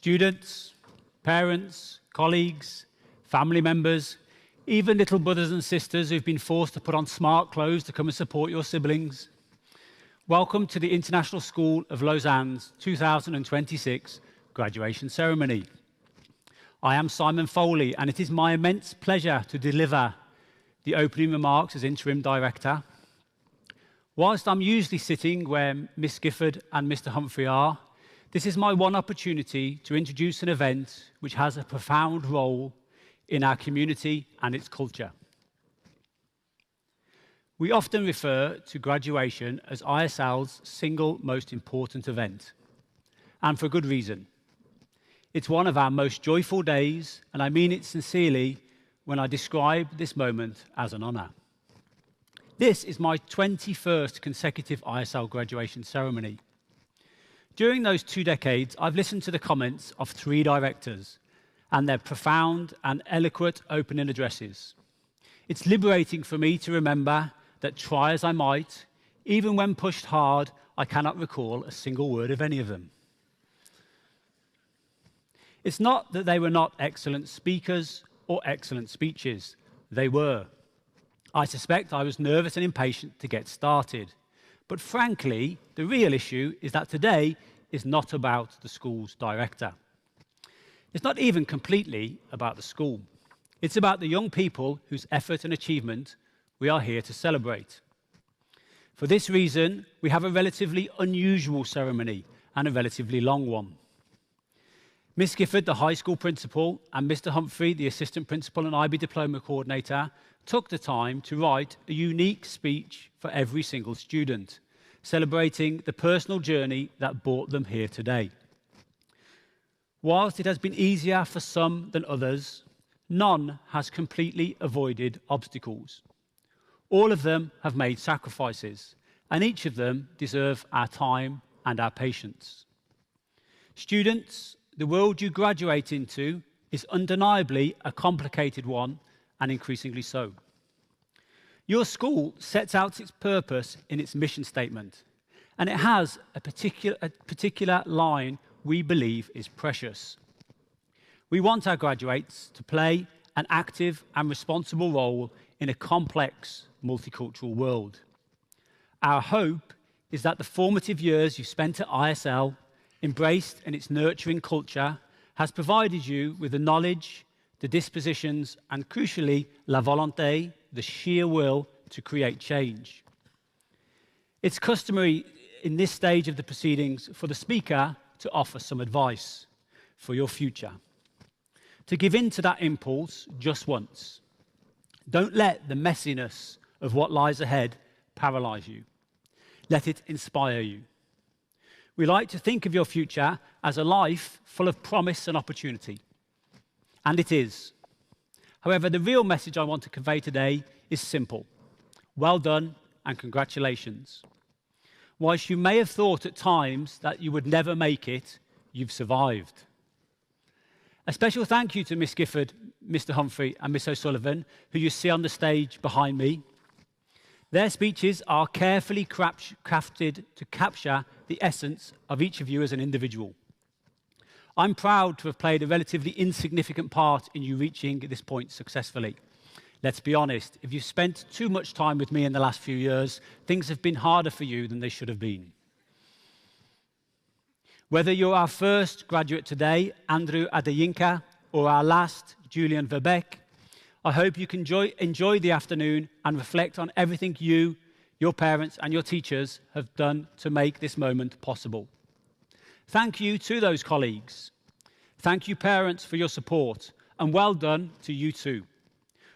Students, parents, colleagues, family members, even little brothers and sisters who've been forced to put on smart clothes to come and support your siblings. Welcome to the International School of Lausanne's 2026 graduation ceremony. I am Simon Foley, and it is my immense pleasure to deliver the opening remarks as Interim Director. Whilst I'm usually sitting where Miss Gifford and Mr. Humphrey are, this is my one opportunity to introduce an event which has a profound role in our community and its culture. We often refer to graduation as ISL's single most important event, and for good reason. It's one of our most joyful days, and I mean it sincerely when I describe this moment as an honour. This is my 21st consecutive ISL graduation ceremony. During those 2 decades, I've listened to the comments of 3 directors and their profound and eloquent opening addresses. It's liberating for me to remember that, try as I might, even when pushed hard, I cannot recall a single word of any of them. It's not that they were not excellent speakers or excellent speeches. They were. I suspect I was nervous and impatient to get started. But frankly, the real issue is that today is not about the school's director. It's not even completely about the school. It's about the young people whose effort and achievement we are here to celebrate. For this reason, we have a relatively unusual ceremony and a relatively long one. Miss Gifford, the high school principal, and Mr. Humphrey, the assistant principal and IB diploma coordinator, took the time to write a unique speech for every single student, celebrating the personal journey that brought them here today. Whilst it has been easier for some than others, none has completely avoided obstacles. All of them have made sacrifices, and each of them deserve our time and our patience. Students, the world you graduate into is undeniably a complicated one, and increasingly so. Your school sets out its purpose in its mission statement, and it has a particular line we believe is precious. We want our graduates to play an active and responsible role in a complex, multicultural world. Our hope is that the formative years you spent at ISL, embraced in its nurturing culture, has provided you with the knowledge, the dispositions, and crucially, la volonté, the sheer will to create change. It's customary in this stage of the proceedings for the speaker to offer some advice for your future. To give in to that impulse just once. Don't let the messiness of what lies ahead paralyze you. Let it inspire you. We like to think of your future as a life full of promise and opportunity. And it is. However, the real message I want to convey today is simple. Well done and congratulations. Whilst you may have thought at times that you would never make it, you've survived. A special thank you to Miss Gifford, Mr. Humphrey and Miss O'Sullivan, who you see on the stage behind me. Their speeches are carefully crafted to capture the essence of each of you as an individual. I'm proud to have played a relatively insignificant part in you reaching this point successfully. Let's be honest, if you've spent too much time with me in the last few years, things have been harder for you than they should have been. Whether you're our first graduate today, Andrew Adeyinka, or our last, Julian Verbeek, I hope you can enjoy the afternoon and reflect on everything you, your parents, and your teachers have done to make this moment possible. Thank you to those colleagues. Thank you, parents, for your support, and well done to you too.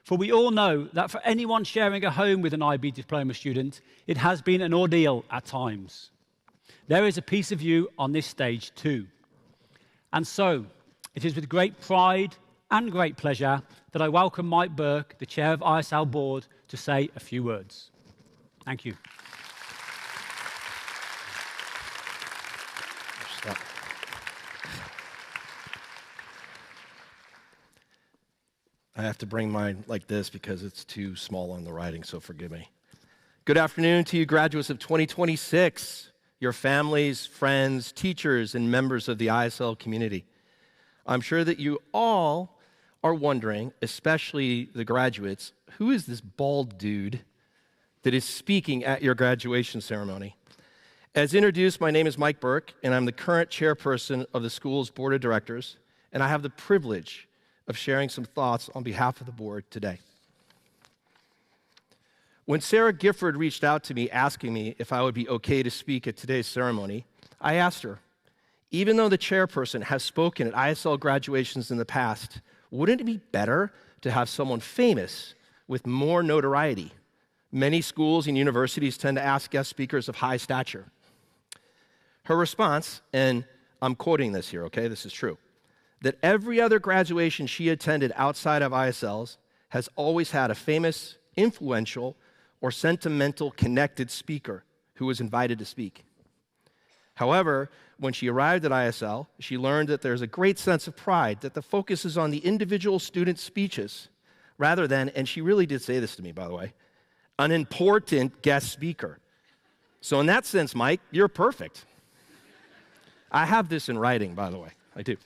For we all know that for anyone sharing a home with an IB diploma student, it has been an ordeal at times. There is a piece of you on this stage too. And so, it is with great pride and great pleasure that I welcome Mike Burke, the chair of ISL Board, to say a few words. Thank you. I have to bring mine like this because it's too small on the writing, so forgive me. Good afternoon to you graduates of 2026, your families, friends, teachers, and members of the ISL community. I'm sure that you all are wondering, especially the graduates, who is this bald dude that is speaking at your graduation ceremony? As introduced, my name is Mike Burke, and I'm the current chairperson of the school's board of directors, and I have the privilege of sharing some thoughts on behalf of the board today. When Sarah Gifford reached out to me asking me if I would be okay to speak at today's ceremony, I asked her, even though the chairperson has spoken at ISL graduations in the past, wouldn't it be better to have someone famous with more notoriety? Many schools and universities tend to ask guest speakers of high stature. Her response, and I'm quoting this here, okay, this is true, that every other graduation she attended outside of ISL's has always had a famous, influential, or sentimental connected speaker who was invited to speak. However, when she arrived at ISL, she learned that there's a great sense of pride, that the focus is on the individual student's speeches, rather than, and she really did say this to me, by the way, an important guest speaker. So in that sense, Mike, you're perfect. I have this in writing, by the way, I do.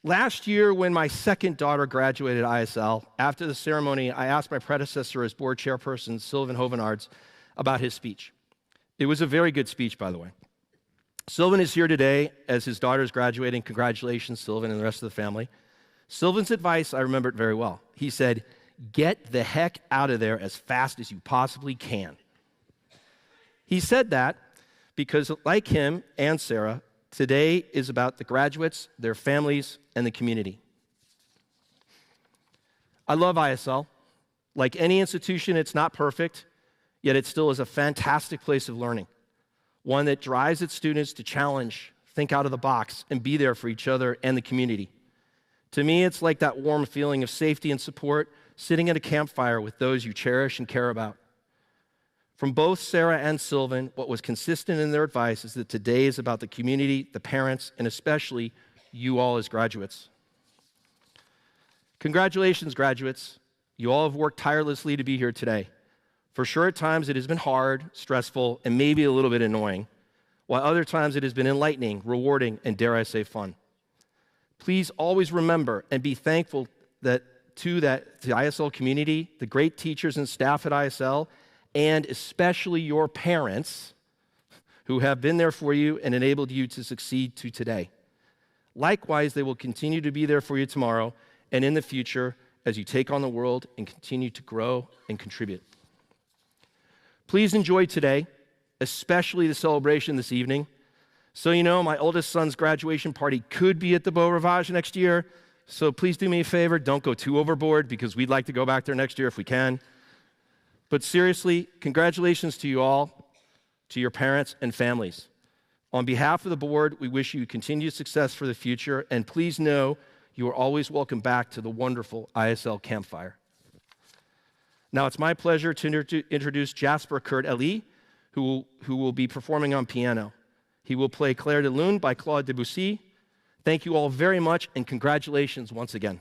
Last year, when my second daughter graduated ISL, after the ceremony, I asked my predecessor as board chairperson, Sylvan Hovenards, about his speech. It was a very good speech, by the way. Sylvan is here today as his daughter is graduating. Congratulations, Sylvan, and the rest of the family. Sylvan's advice, I remember it very well. He said, get the heck out of there as fast as you possibly can. He said that because, like him and Sarah, today is about the graduates, their families, and the community. I love ISL. Like any institution, it's not perfect, yet it still is a fantastic place of learning, one that drives its students to challenge, think out of the box, and be there for each other and the community. To me, it's like that warm feeling of safety and support sitting at a campfire with those you cherish and care about. From both Sarah and Sylvan, what was consistent in their advice is that today is about the community, the parents, and especially you all as graduates. Congratulations, graduates. You all have worked tirelessly to be here today. For sure, at times it has been hard, stressful, and maybe a little bit annoying, while other times it has been enlightening, rewarding, and dare I say, fun. Please always remember and be thankful to the ISL community, the great teachers and staff at ISL, and especially your parents who have been there for you and enabled you to succeed to today. Likewise, they will continue to be there for you tomorrow and in the future as you take on the world and continue to grow and contribute. Please enjoy today, especially the celebration this evening. So you know, my oldest son's graduation party could be at the Beau Rivage next year, so please do me a favor, don't go too overboard because we'd like to go back there next year if we can. But seriously, congratulations to you all, to your parents and families. On behalf of the board, we wish you continued success for the future, and please know you are always welcome back to the wonderful ISL Campfire. Now it's my pleasure to introduce Jasper Kurt Elie, who will be performing on piano. He will play Clair de Lune by Claude Debussy. Thank you all very much, and congratulations once again.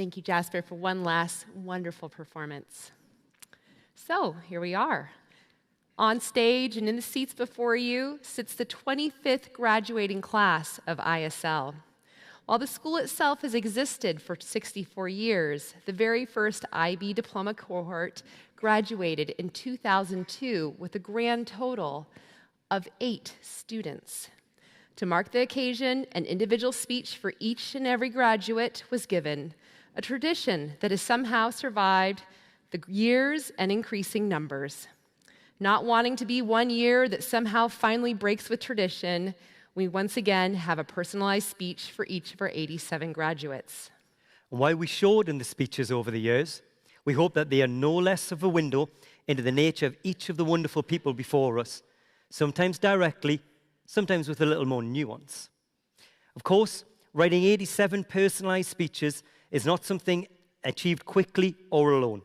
Thank you, Jasper, for one last wonderful performance. So here we are. On stage and in the seats before you sits the 25th graduating class of ISL. While the school itself has existed for 64 years, the very first IB diploma cohort graduated in 2002 with a grand total of 8 students. To mark the occasion, an individual speech for each and every graduate was given, a tradition that has somehow survived the years and increasing numbers. Not wanting to be one year that somehow finally breaks with tradition, we once again have a personalized speech for each of our 87 graduates. And while we shorten the speeches over the years, we hope that they are no less of a window into the nature of each of the wonderful people before us, sometimes directly, sometimes with a little more nuance. Of course, writing 87 personalized speeches is not something achieved quickly or alone.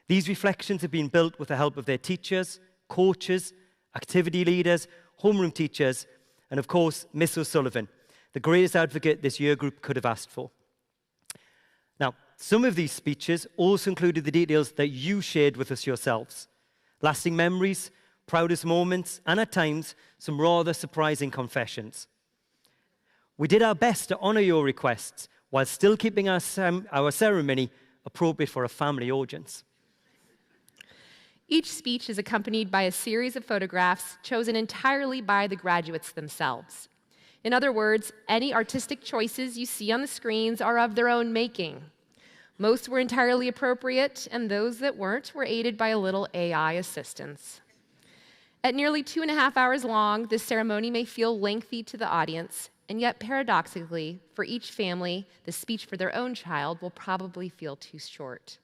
These reflections have been built with the help of their teachers, coaches, activity leaders, homeroom teachers, and of course, Miss O'Sullivan, the greatest advocate this year group could have asked for. Now, some of these speeches also included the details that you shared with us yourselves. Lasting memories, proudest moments, and at times, some rather surprising confessions. We did our best to honor your requests while still keeping our ceremony appropriate for a family audience. Each speech is accompanied by a series of photographs chosen entirely by the graduates themselves. In other words, any artistic choices you see on the screens are of their own making. Most were entirely appropriate, and those that weren't were aided by a little AI assistance. At nearly 2.5 hours long, this ceremony may feel lengthy to the audience, and yet paradoxically, for each family, the speech for their own child will probably feel too short.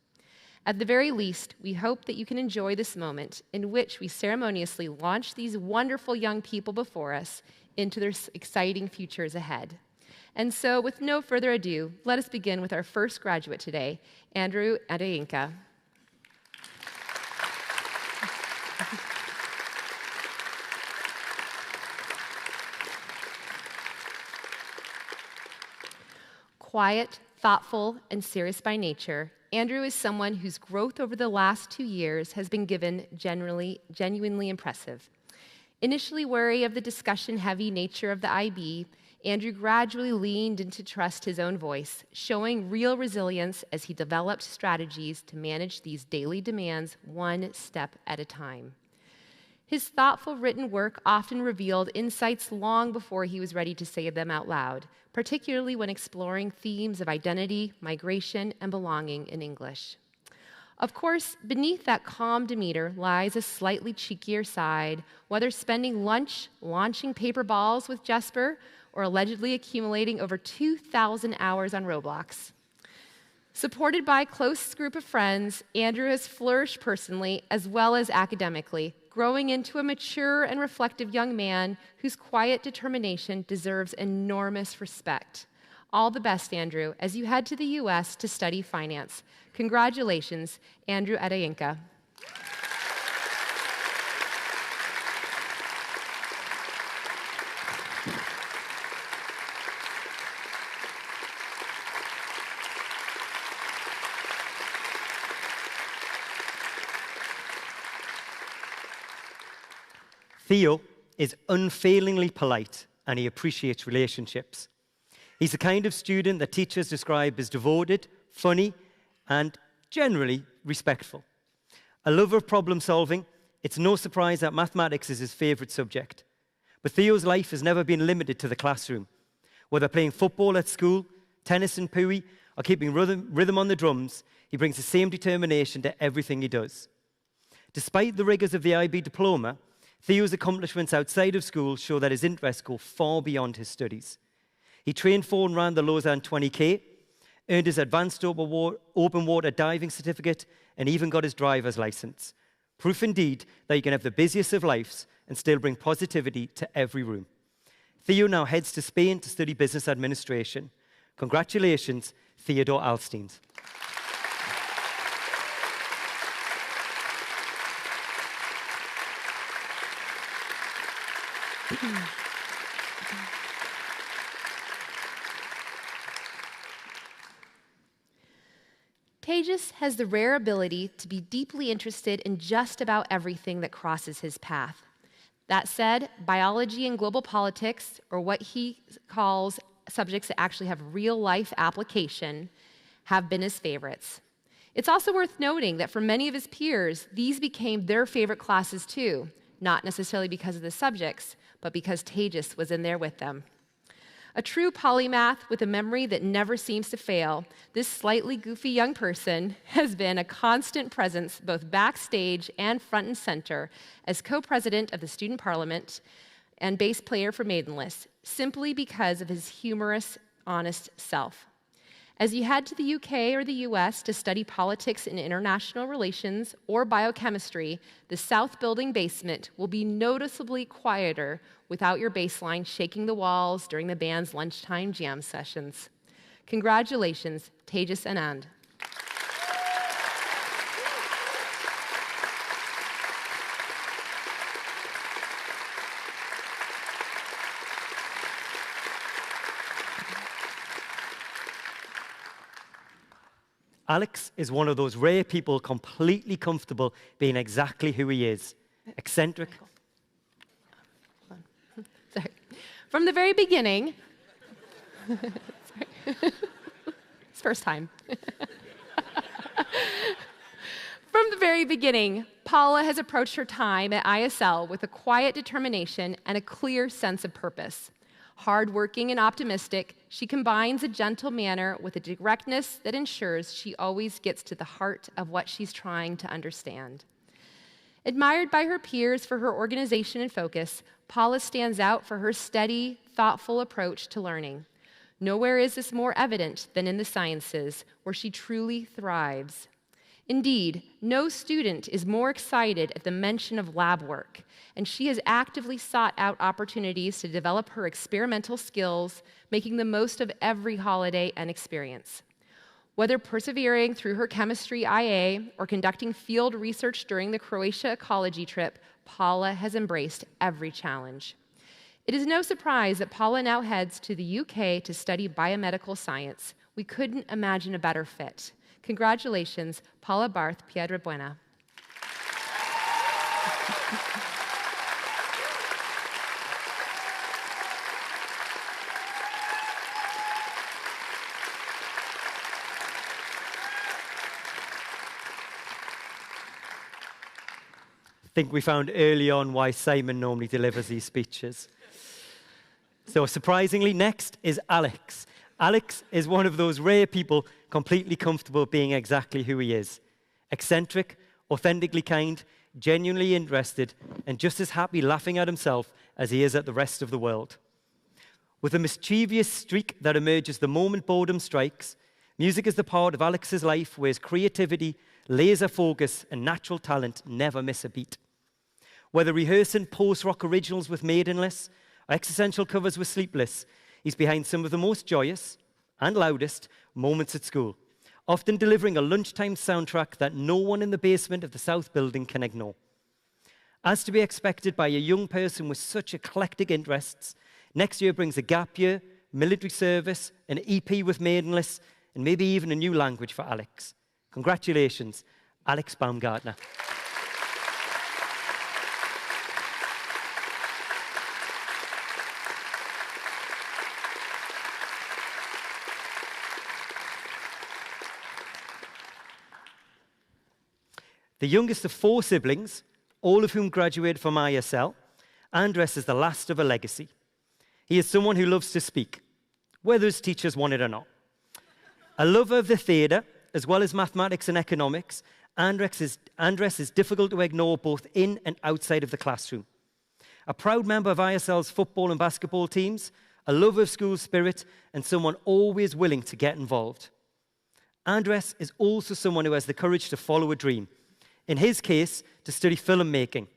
At the very least, we hope that you can enjoy this moment in which we ceremoniously launch these wonderful young people before us into their exciting futures ahead. And so, with no further ado, let us begin with our first graduate today, Andrew Adeyinka. Quiet, thoughtful, and serious by nature, Andrew is someone whose growth over the last 2 years has been genuinely impressive. Initially wary of the discussion-heavy nature of the IB, Andrew gradually leaned in to trust his own voice, showing real resilience as he developed strategies to manage these daily demands one step at a time. His thoughtful written work often revealed insights long before he was ready to say them out loud, particularly when exploring themes of identity, migration, and belonging in English. Of course, beneath that calm demeanor lies a slightly cheekier side, whether spending lunch launching paper balls with Jesper or allegedly accumulating over 2,000 hours on Roblox. Supported by a close group of friends, Andrew has flourished personally as well as academically, growing into a mature and reflective young man whose quiet determination deserves enormous respect. All the best, Andrew, as you head to the U.S. to study finance. Congratulations, Andrew Adeyinka. Theo is unfailingly polite and he appreciates relationships. He's the kind of student that teachers describe as devoted, funny, and generally respectful. A lover of problem solving, it's no surprise that mathematics is his favorite subject. But Theo's life has never been limited to the classroom. Whether playing football at school, tennis in Pui, or keeping rhythm on the drums, he brings the same determination to everything he does. Despite the rigors of the IB diploma, Theo's accomplishments outside of school show that his interests go far beyond his studies. He trained for and ran the Lausanne 20K, earned his advanced open water diving certificate, and even got his driver's license. Proof indeed that you can have the busiest of lives and still bring positivity to every room. Theo now heads to Spain to study business administration. Congratulations, Theodore Alsteins. Tejas has the rare ability to be deeply interested in just about everything that crosses his path. That said, biology and global politics, or what he calls subjects that actually have real-life application, have been his favorites. It's also worth noting that for many of his peers, these became their favorite classes too, not necessarily because of the subjects, but because Tejas was in there with them. A true polymath with a memory that never seems to fail, this slightly goofy young person has been a constant presence both backstage and front and center as co-president of the Student Parliament and bass player for Maidenless, simply because of his humorous, honest self. As you head to the UK or the US to study politics and international relations or biochemistry, the South Building basement will be noticeably quieter without your bass line shaking the walls during the band's lunchtime jam sessions. Congratulations, Tejas Anand. Alex is one of those rare people completely comfortable being exactly who he is. Eccentric. Sorry. From the very beginning, it's first time. From the very beginning, Paula has approached her time at ISL with a quiet determination and a clear sense of purpose. Hardworking and optimistic, she combines a gentle manner with a directness that ensures she always gets to the heart of what she's trying to understand. Admired by her peers for her organization and focus, Paula stands out for her steady, thoughtful approach to learning. Nowhere is this more evident than in the sciences, where she truly thrives. Indeed, no student is more excited at the mention of lab work, and she has actively sought out opportunities to develop her experimental skills, making the most of every holiday and experience. Whether persevering through her chemistry IA or conducting field research during the Croatia ecology trip, Paula has embraced every challenge. It is no surprise that Paula now heads to the UK to study biomedical science. We couldn't imagine a better fit. Congratulations, Paula Barth Piedrabuena. I think we found early on why Simon normally delivers these speeches. So surprisingly, next is Alex. Alex is one of those rare people completely comfortable being exactly who he is. Eccentric, authentically kind, genuinely interested, and just as happy laughing at himself as he is at the rest of the world. With a mischievous streak that emerges the moment boredom strikes, music is the part of Alex's life where his creativity, laser focus, and natural talent never miss a beat. Whether rehearsing post-rock originals with Maidenless or existential covers with Sleepless, he's behind some of the most joyous and loudest moments at school, often delivering a lunchtime soundtrack that no one in the basement of the South Building can ignore. As to be expected by a young person with such eclectic interests, next year brings a gap year, military service, an EP with Maidenless, and maybe even a new language for Alex. Congratulations, Alex Baumgartner. The youngest of 4 siblings, all of whom graduated from ISL, Andres is the last of a legacy. He is someone who loves to speak, whether his teachers want it or not. A lover of the theatre, as well as mathematics and economics, Andres is difficult to ignore both in and outside of the classroom. A proud member of ISL's football and basketball teams, a lover of school spirit, and someone always willing to get involved. Andres is also someone who has the courage to follow a dream. In his case, to study filmmaking.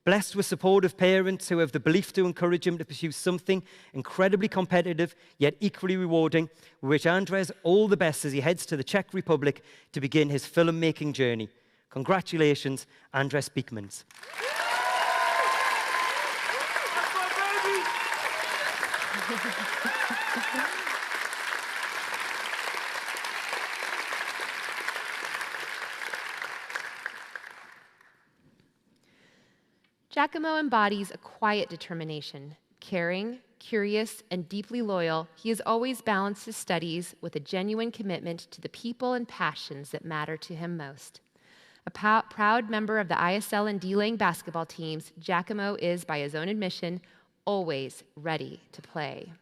Blessed with supportive parents who have the belief to encourage him to pursue something incredibly competitive, yet equally rewarding, we wish Andres all the best as he heads to the Czech Republic to begin his filmmaking journey. Congratulations, Andres Beekmans. Giacomo embodies a quiet determination. Caring, curious, and deeply loyal, he has always balanced his studies with a genuine commitment to the people and passions that matter to him most. A proud member of the ISL and D-Lang basketball teams, Giacomo is, by his own admission, always ready to play.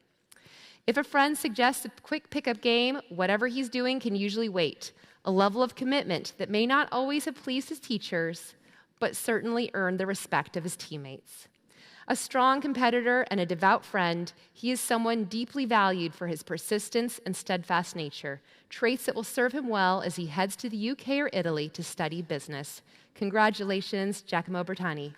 If a friend suggests a quick pickup game, whatever he's doing can usually wait. A level of commitment that may not always have pleased his teachers, but certainly earned the respect of his teammates. A strong competitor and a devout friend, he is someone deeply valued for his persistence and steadfast nature, traits that will serve him well as he heads to the UK or Italy to study business. Congratulations, Giacomo Bertani.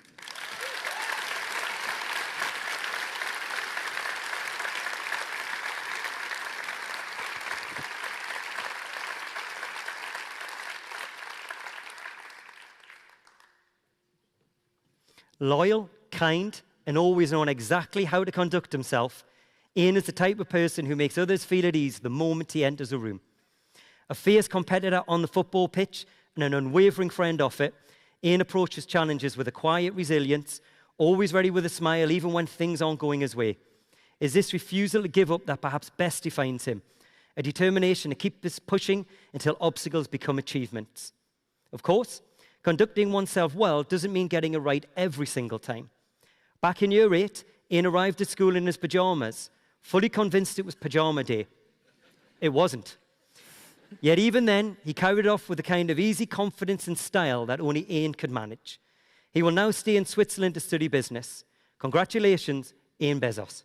Loyal, kind, and always knowing exactly how to conduct himself, Ian is the type of person who makes others feel at ease the moment he enters a room. A fierce competitor on the football pitch and an unwavering friend off it, Ian approaches challenges with a quiet resilience, always ready with a smile even when things aren't going his way. It's this refusal to give up that perhaps best defines him, a determination to keep this pushing until obstacles become achievements. Of course, conducting oneself well doesn't mean getting it right every single time. Back in year 8, Ian arrived at school in his pajamas, fully convinced it was pajama day. It wasn't. Yet even then, he carried it off with a kind of easy confidence and style that only Ian could manage. He will now stay in Switzerland to study business. Congratulations, Ian Bezos.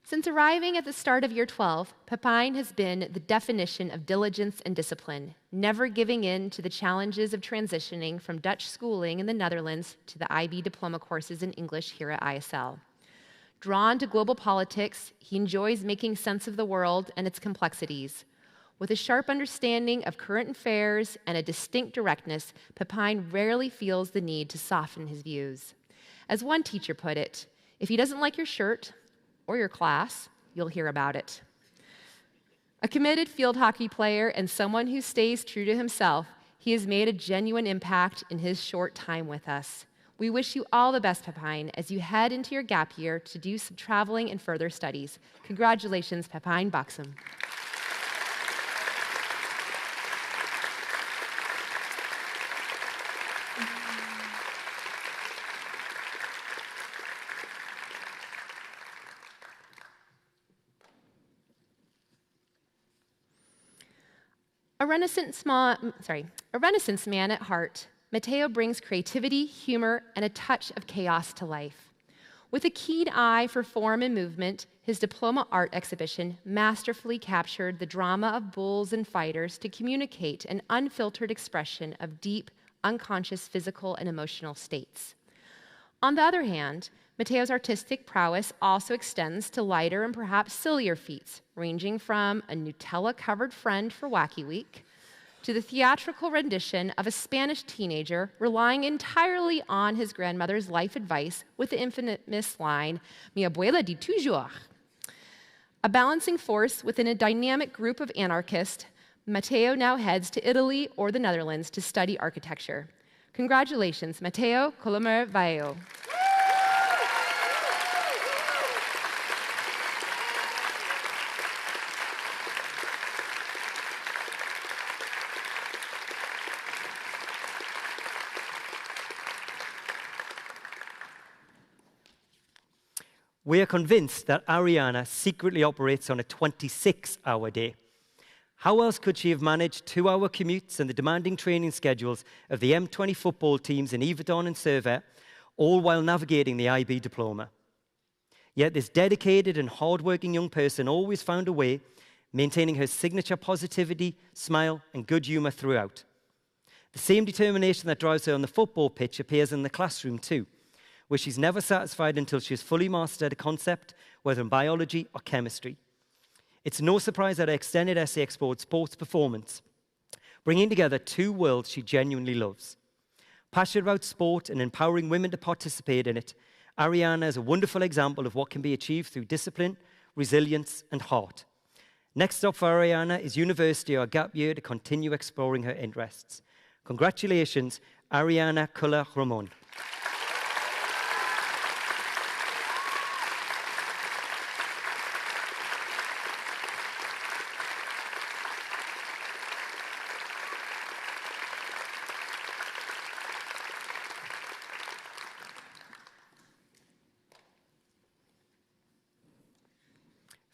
Since arriving at the start of year 12, Pepijn has been the definition of diligence and discipline, never giving in to the challenges of transitioning from Dutch schooling in the Netherlands to the IB diploma courses in English here at ISL. Drawn to global politics, he enjoys making sense of the world and its complexities. With a sharp understanding of current affairs and a distinct directness, Pepijn rarely feels the need to soften his views. As one teacher put it, if he doesn't like your shirt, or your class, you'll hear about it. A committed field hockey player and someone who stays true to himself, he has made a genuine impact in his short time with us. We wish you all the best, Pepijn, as you head into your gap year to do some traveling and further studies. Congratulations, Pepijn Baksum. A Renaissance man at heart, Matteo brings creativity, humor, and a touch of chaos to life. With a keen eye for form and movement, his diploma art exhibition masterfully captured the drama of bulls and fighters to communicate an unfiltered expression of deep, unconscious physical and emotional states. On the other hand, Matteo's artistic prowess also extends to lighter and perhaps sillier feats, ranging from a Nutella-covered friend for Wacky Week to the theatrical rendition of a Spanish teenager relying entirely on his grandmother's life advice with the infamous line, "Mi abuela di toujours." A balancing force within a dynamic group of anarchists, Matteo now heads to Italy or the Netherlands to study architecture. Congratulations, Matteo Colomer Vaio. We are convinced that Ariana secretly operates on a 26-hour day. How else could she have managed 2-hour commutes and the demanding training schedules of the M20 football teams in Yverdon and Servet, all while navigating the IB diploma? Yet this dedicated and hardworking young person always found a way, maintaining her signature positivity, smile, and good humor throughout. The same determination that drives her on the football pitch appears in the classroom too, where she's never satisfied until she has fully mastered a concept, whether in biology or chemistry. It's no surprise that her extended essay explored sports performance, bringing together two worlds she genuinely loves. Passionate about sport and empowering women to participate in it, Ariana is a wonderful example of what can be achieved through discipline, resilience, and heart. Next up for Ariana is university or gap year to continue exploring her interests. Congratulations, Ariana Culla Ramon.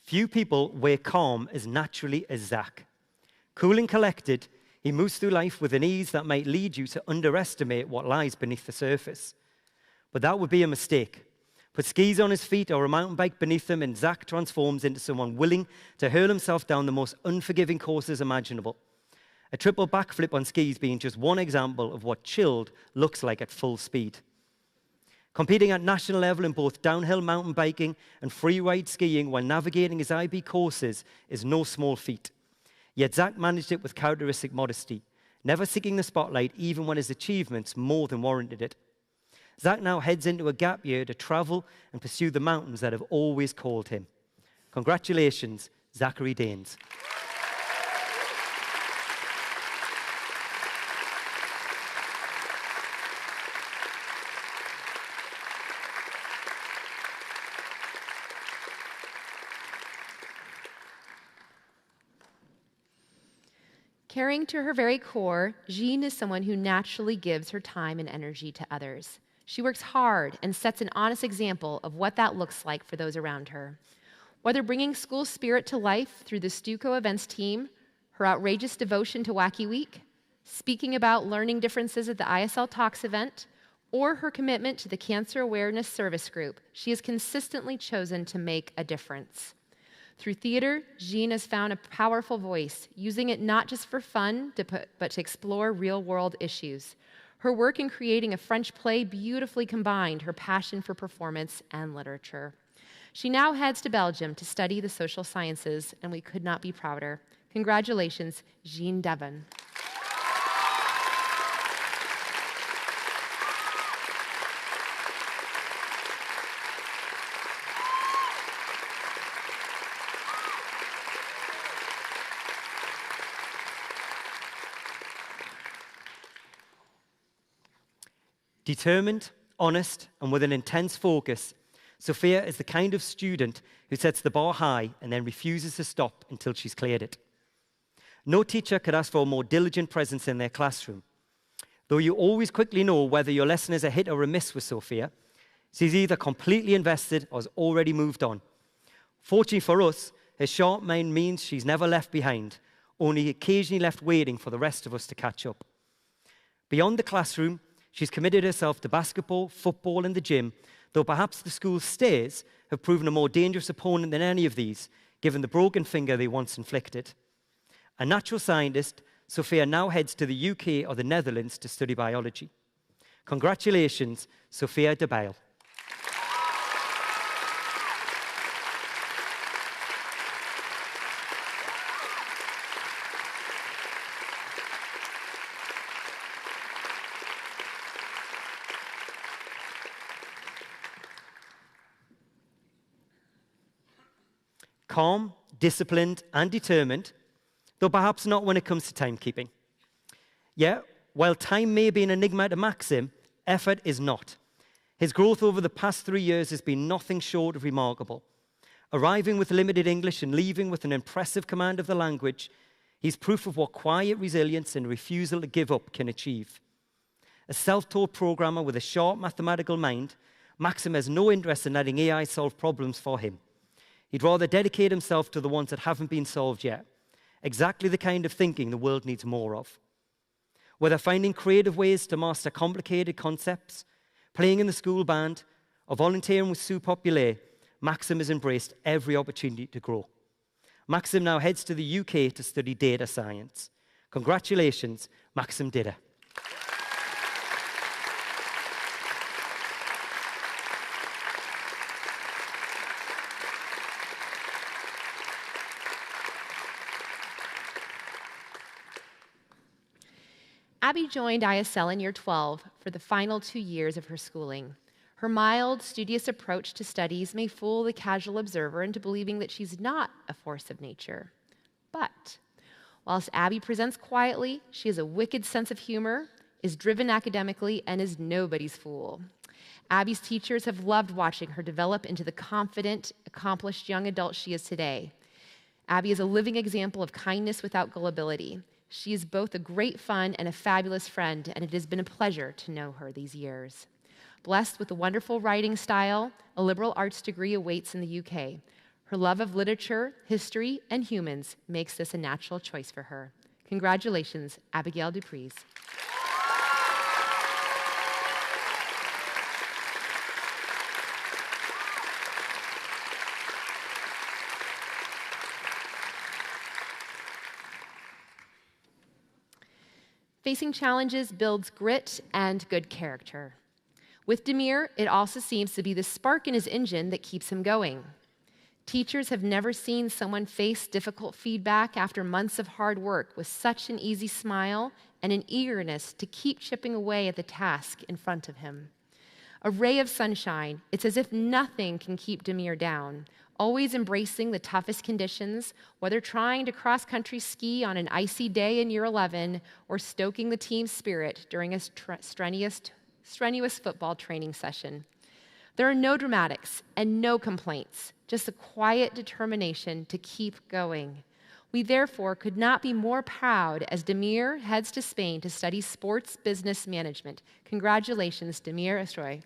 Few people wear calm as naturally as Zach. Cool and collected, he moves through life with an ease that might lead you to underestimate what lies beneath the surface. But that would be a mistake. Put skis on his feet or a mountain bike beneath him, and Zach transforms into someone willing to hurl himself down the most unforgiving courses imaginable. A triple backflip on skis being just one example of what chilled looks like at full speed. Competing at national level in both downhill mountain biking and freeride skiing while navigating his IB courses is no small feat. Yet Zach managed it with characteristic modesty, never seeking the spotlight even when his achievements more than warranted it. Zach now heads into a gap year to travel and pursue the mountains that have always called him. Congratulations, Zachary Danes. Caring to her very core, Jean is someone who naturally gives her time and energy to others. She works hard and sets an honest example of what that looks like for those around her. Whether bringing school spirit to life through the Stuco events team, her outrageous devotion to Wacky Week, speaking about learning differences at the ISL Talks event, or her commitment to the Cancer Awareness Service Group, she has consistently chosen to make a difference. Through theater, Jean has found a powerful voice, using it not just for fun, but to explore real-world issues. Her work in creating a French play beautifully combined her passion for performance and literature. She now heads to Belgium to study the social sciences, and we could not be prouder. Congratulations, Jean Devon. Determined, honest, and with an intense focus, Sophia is the kind of student who sets the bar high and then refuses to stop until she's cleared it. No teacher could ask for a more diligent presence in their classroom. Though you always quickly know whether your lesson is a hit or a miss with Sophia, she's either completely invested or has already moved on. Fortunately for us, her sharp mind means she's never left behind, only occasionally left waiting for the rest of us to catch up. Beyond the classroom, she's committed herself to basketball, football, and the gym, though perhaps the school's stairs have proven a more dangerous opponent than any of these, given the broken finger they once inflicted. A natural scientist, Sophia now heads to the UK or the Netherlands to study biology. Congratulations, Sophia de Bijl. Calm, disciplined, and determined, though perhaps not when it comes to timekeeping. Yet, while time may be an enigma to Maxim, effort is not. His growth over the past 3 years has been nothing short of remarkable. Arriving with limited English and leaving with an impressive command of the language, he's proof of what quiet resilience and refusal to give up can achieve. A self-taught programmer with a sharp mathematical mind, Maxim has no interest in letting AI solve problems for him. He'd rather dedicate himself to the ones that haven't been solved yet. Exactly the kind of thinking the world needs more of. Whether finding creative ways to master complicated concepts, playing in the school band, or volunteering with Sous Populaire, Maxim has embraced every opportunity to grow. Maxim now heads to the UK to study data science. Congratulations, Maxim Didder. Abby joined ISL in year 12 for the final 2 years of her schooling. Her mild, studious approach to studies may fool the casual observer into believing that she's not a force of nature. But whilst Abby presents quietly, she has a wicked sense of humor, is driven academically, and is nobody's fool. Abby's teachers have loved watching her develop into the confident, accomplished young adult she is today. Abby is a living example of kindness without gullibility. She is both a great fun and a fabulous friend, and it has been a pleasure to know her these years. Blessed with a wonderful writing style, a liberal arts degree awaits in the UK. Her love of literature, history, and humans makes this a natural choice for her. Congratulations, Abigail Dupreez. Facing challenges builds grit and good character. With Demir, it also seems to be the spark in his engine that keeps him going. Teachers have never seen someone face difficult feedback after months of hard work with such an easy smile and an eagerness to keep chipping away at the task in front of him. A ray of sunshine, it's as if nothing can keep Demir down, always embracing the toughest conditions, whether trying to cross-country ski on an icy day in year 11 or stoking the team's spirit during a strenuous football training session. There are no dramatics and no complaints, just a quiet determination to keep going. We therefore could not be more proud as Demir heads to Spain to study sports business management. Congratulations, Demir Estroy.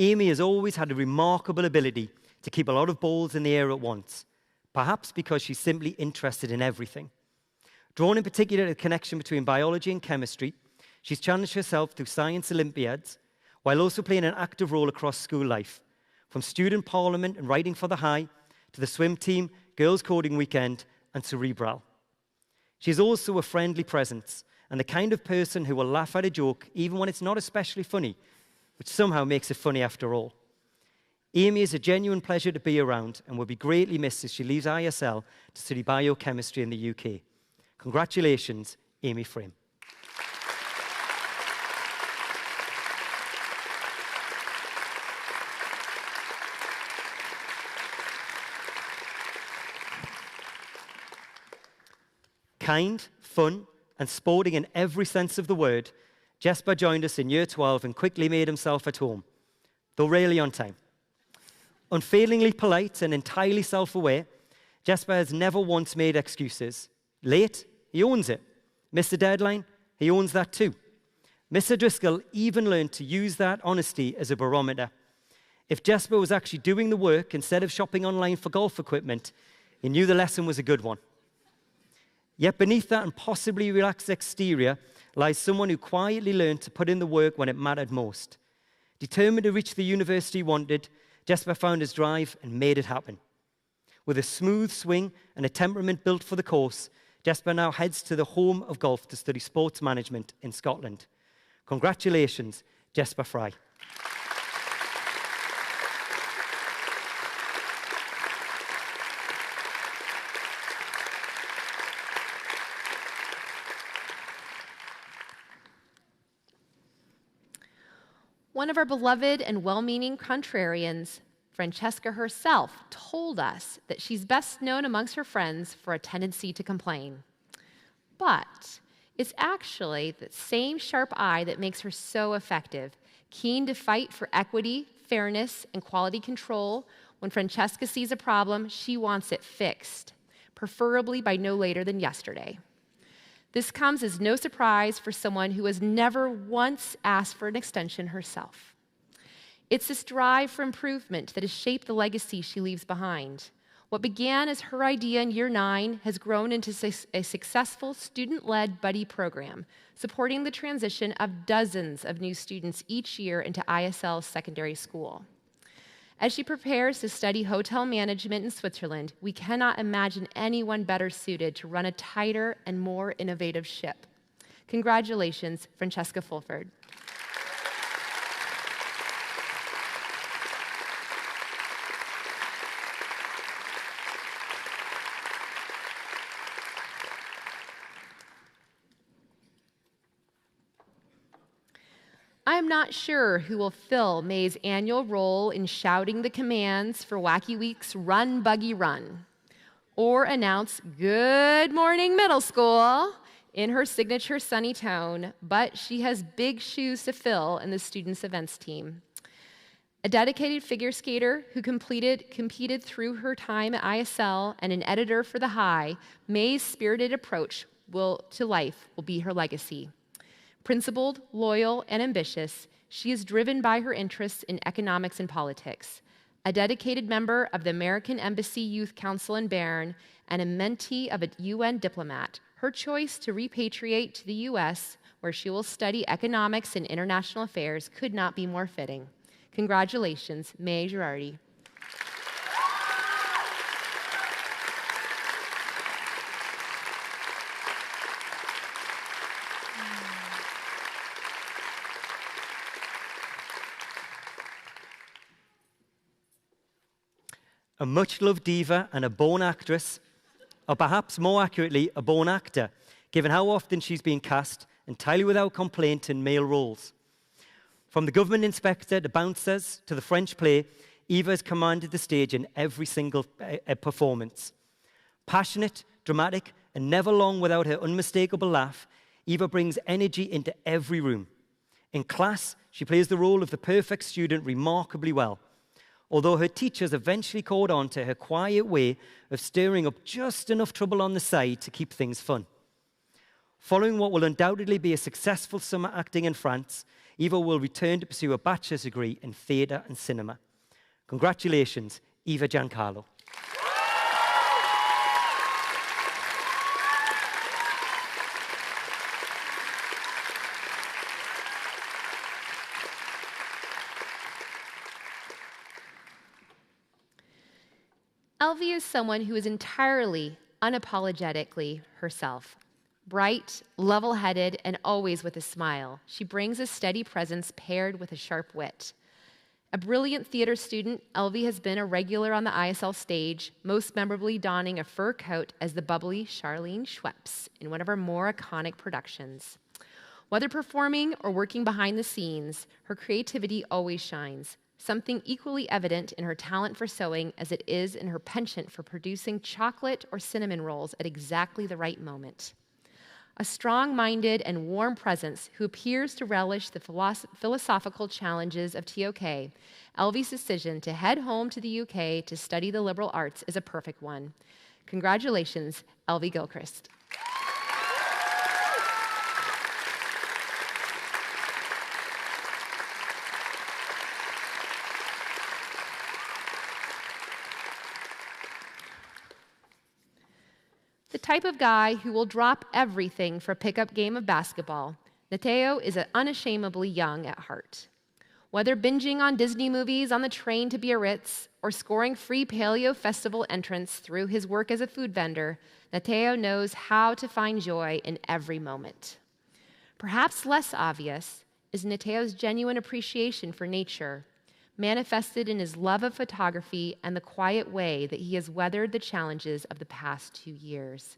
Amy has always had a remarkable ability to keep a lot of balls in the air at once, perhaps because she's simply interested in everything. Drawn in particular to the connection between biology and chemistry, she's challenged herself through science Olympiads, while also playing an active role across school life, from student parliament and writing for the High, to the swim team, girls' coding weekend, and Cerebral. She's also a friendly presence, and the kind of person who will laugh at a joke even when it's not especially funny, which somehow makes it funny after all. Amy is a genuine pleasure to be around and will be greatly missed as she leaves ISL to study biochemistry in the UK. Congratulations, Amy Frame. Kind, fun, and sporting in every sense of the word, Jesper joined us in Year 12 and quickly made himself at home, though rarely on time. Unfailingly polite and entirely self-aware, Jesper has never once made excuses. Late, he owns it. Missed a deadline, he owns that too. Mr. Driscoll even learned to use that honesty as a barometer. If Jesper was actually doing the work instead of shopping online for golf equipment, he knew the lesson was a good one. Yet beneath that and possibly relaxed exterior lies someone who quietly learned to put in the work when it mattered most. Determined to reach the university he wanted, Jesper found his drive and made it happen. With a smooth swing and a temperament built for the course, Jesper now heads to the home of golf to study sports management in Scotland. Congratulations, Jesper Fry. One of our beloved and well-meaning contrarians, Francesca herself, told us that she's best known amongst her friends for a tendency to complain. But it's actually that same sharp eye that makes her so effective, keen to fight for equity, fairness, and quality control. When Francesca sees a problem, she wants it fixed, preferably by no later than yesterday. This comes as no surprise for someone who has never once asked for an extension herself. It's this drive for improvement that has shaped the legacy she leaves behind. What began as her idea in Year 9 has grown into a successful student-led buddy program, supporting the transition of dozens of new students each year into ISL's secondary school. As she prepares to study hotel management in Switzerland, we cannot imagine anyone better suited to run a tighter and more innovative ship. Congratulations, Francesca Fulford. I'm not sure who will fill May's annual role in shouting the commands for Wacky Week's Run, Buggy, Run, or announce Good Morning Middle School in her signature sunny tone, but she has big shoes to fill in the students' events team. A dedicated figure skater who competed through her time at ISL and an editor for The High, May's spirited approach to life will be her legacy. Principled, loyal, and ambitious, she is driven by her interests in economics and politics. A dedicated member of the American Embassy Youth Council in Bern and a mentee of a UN diplomat, her choice to repatriate to the U.S., where she will study economics and international affairs, could not be more fitting. Congratulations, May Girardi. A much-loved diva and a born actress, or perhaps more accurately, a born actor, given how often she's been cast entirely without complaint in male roles. From the government inspector to bouncers to the French play, Eva has commanded the stage in every single performance. Passionate, dramatic, and never long without her unmistakable laugh, Eva brings energy into every room. In class, she plays the role of the perfect student remarkably well, although her teachers eventually caught on to her quiet way of stirring up just enough trouble on the side to keep things fun. Following what will undoubtedly be a successful summer acting in France, Eva will return to pursue a bachelor's degree in theatre and cinema. Congratulations, Eva Giancarlo. Elvie is someone who is entirely, unapologetically herself. Bright, level-headed, and always with a smile, she brings a steady presence paired with a sharp wit. A brilliant theater student, Elvie has been a regular on the ISL stage, most memorably donning a fur coat as the bubbly Charlene Schweppes in one of her more iconic productions. Whether performing or working behind the scenes, her creativity always shines, something equally evident in her talent for sewing as it is in her penchant for producing chocolate or cinnamon rolls at exactly the right moment. A strong-minded and warm presence who appears to relish the philosophical challenges of TOK, Elvie's decision to head home to the UK to study the liberal arts is a perfect one. Congratulations, Elvie Gilchrist. The type of guy who will drop everything for a pickup game of basketball, Nateo is unashamedly young at heart. Whether binging on Disney movies on the train to Biarritz or scoring free Paleo Festival entrants through his work as a food vendor, Nateo knows how to find joy in every moment. Perhaps less obvious is Nateo's genuine appreciation for nature, manifested in his love of photography and the quiet way that he has weathered the challenges of the past 2 years.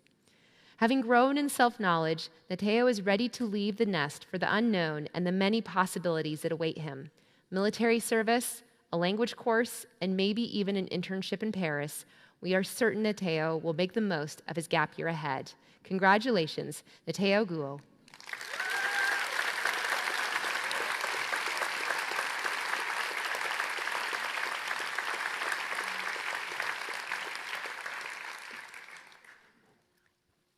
Having grown in self-knowledge, Nateo is ready to leave the nest for the unknown and the many possibilities that await him. Military service, a language course, and maybe even an internship in Paris. We are certain Nateo will make the most of his gap year ahead. Congratulations, Nateo Guo.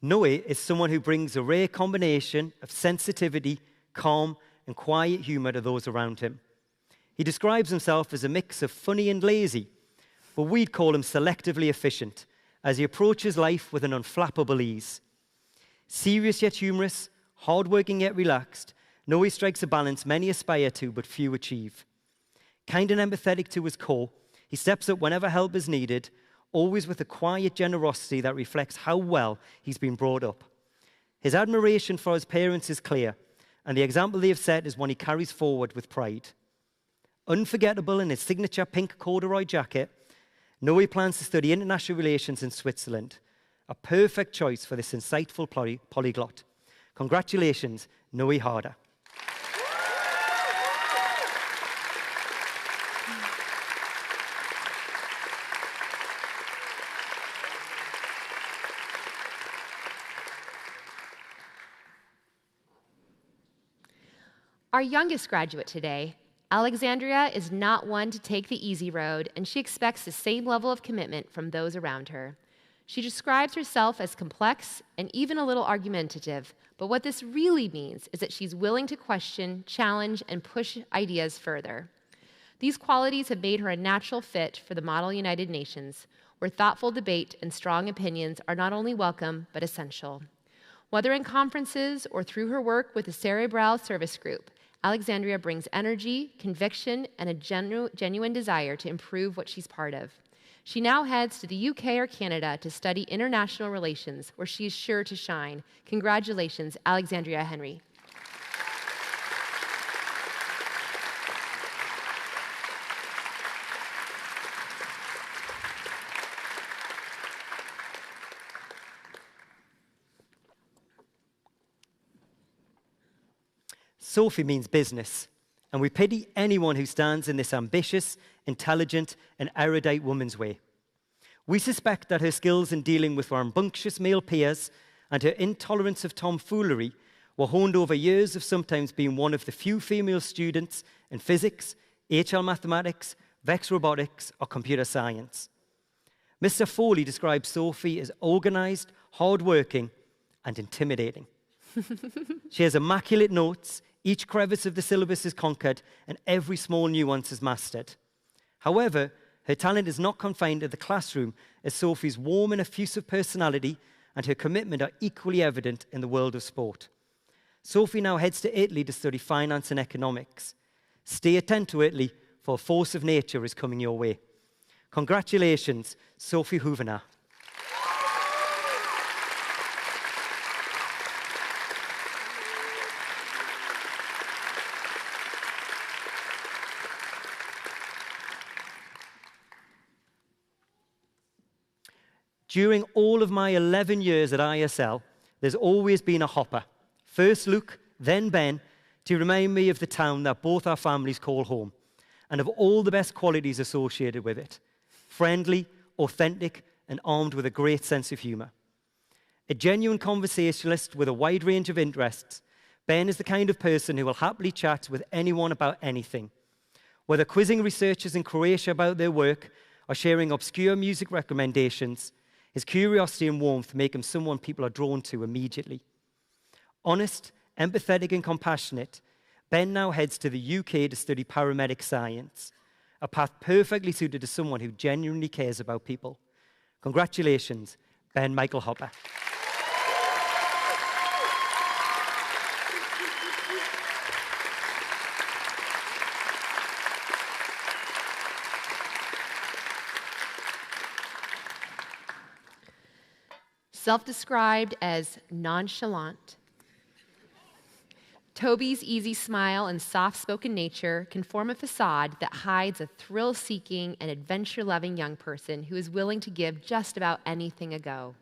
Noe is someone who brings a rare combination of sensitivity, calm, and quiet humor to those around him. He describes himself as a mix of funny and lazy, but we'd call him selectively efficient, as he approaches life with an unflappable ease. Serious yet humorous, hardworking yet relaxed, Noe strikes a balance many aspire to but few achieve. Kind and empathetic to his core, he steps up whenever help is needed, always with a quiet generosity that reflects how well he's been brought up. His admiration for his parents is clear, and the example they have set is one he carries forward with pride. Unforgettable in his signature pink corduroy jacket, Noe plans to study international relations in Switzerland, a perfect choice for this insightful polyglot. Congratulations, Noe Harder. Our youngest graduate today, Alexandria, is not one to take the easy road, and she expects the same level of commitment from those around her. She describes herself as complex and even a little argumentative, but what this really means is that she's willing to question, challenge, and push ideas further. These qualities have made her a natural fit for the Model United Nations, where thoughtful debate and strong opinions are not only welcome, but essential. Whether in conferences or through her work with the Cerebral Service Group, Alexandria brings energy, conviction, and a genuine desire to improve what she's part of. She now heads to the UK or Canada to study international relations, where she is sure to shine. Congratulations, Alexandria Henry. Sophie means business, and we pity anyone who stands in this ambitious, intelligent, and erudite woman's way. We suspect that her skills in dealing with rambunctious male peers and her intolerance of tomfoolery were honed over years of sometimes being one of the few female students in physics, HL mathematics, VEX robotics, or computer science. Mr. Foley describes Sophie as organized, hardworking, and intimidating. She has immaculate notes. Each crevice of the syllabus is conquered, and every small nuance is mastered. However, her talent is not confined to the classroom, as Sophie's warm and effusive personality and her commitment are equally evident in the world of sport. Sophie now heads to Italy to study finance and economics. Stay attentive to Italy, for a force of nature is coming your way. Congratulations, Sophie Hoovener. During all of my 11 years at ISL, there's always been a hopper. First Luke, then Ben, to remind me of the town that both our families call home, and of all the best qualities associated with it. Friendly, authentic, and armed with a great sense of humor. A genuine conversationalist with a wide range of interests, Ben is the kind of person who will happily chat with anyone about anything. Whether quizzing researchers in Croatia about their work or sharing obscure music recommendations, his curiosity and warmth make him someone people are drawn to immediately. Honest, empathetic, and compassionate, Ben now heads to the UK to study paramedic science, a path perfectly suited to someone who genuinely cares about people. Congratulations, Ben Michael Hopper. Self-described as nonchalant, Toby's easy smile and soft-spoken nature can form a facade that hides a thrill-seeking and adventure-loving young person who is willing to give just about anything a go.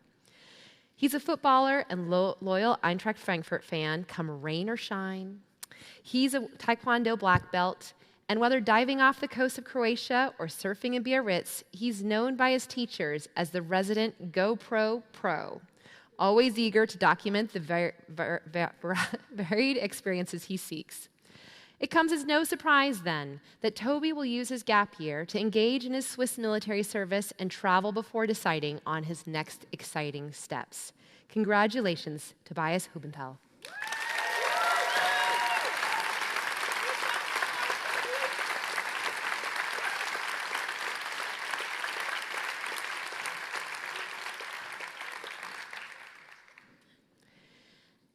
He's a footballer and loyal Eintracht Frankfurt fan, come rain or shine. He's a Taekwondo black belt, and whether diving off the coast of Croatia or surfing in Biarritz, he's known by his teachers as the resident GoPro Pro, always eager to document the varied experiences he seeks. It comes as no surprise, then, that Toby will use his gap year to engage in his Swiss military service and travel before deciding on his next exciting steps. Congratulations, Tobias Hubenthal.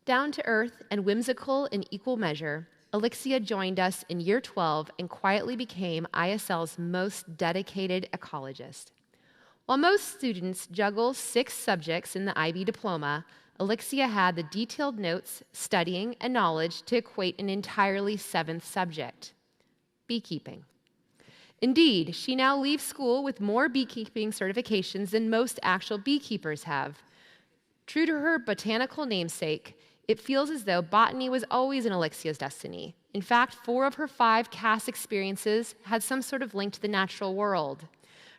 Down to earth and whimsical in equal measure, Alexia joined us in year 12 and quietly became ISL's most dedicated ecologist. While most students juggle 6 subjects in the IB diploma, Alexia had the detailed notes, studying, and knowledge to equate an entirely 7th subject: beekeeping. Indeed, she now leaves school with more beekeeping certifications than most actual beekeepers have. True to her botanical namesake, it feels as though botany was always in Alexia's destiny. In fact, 4 of her 5 CAS experiences had some sort of link to the natural world.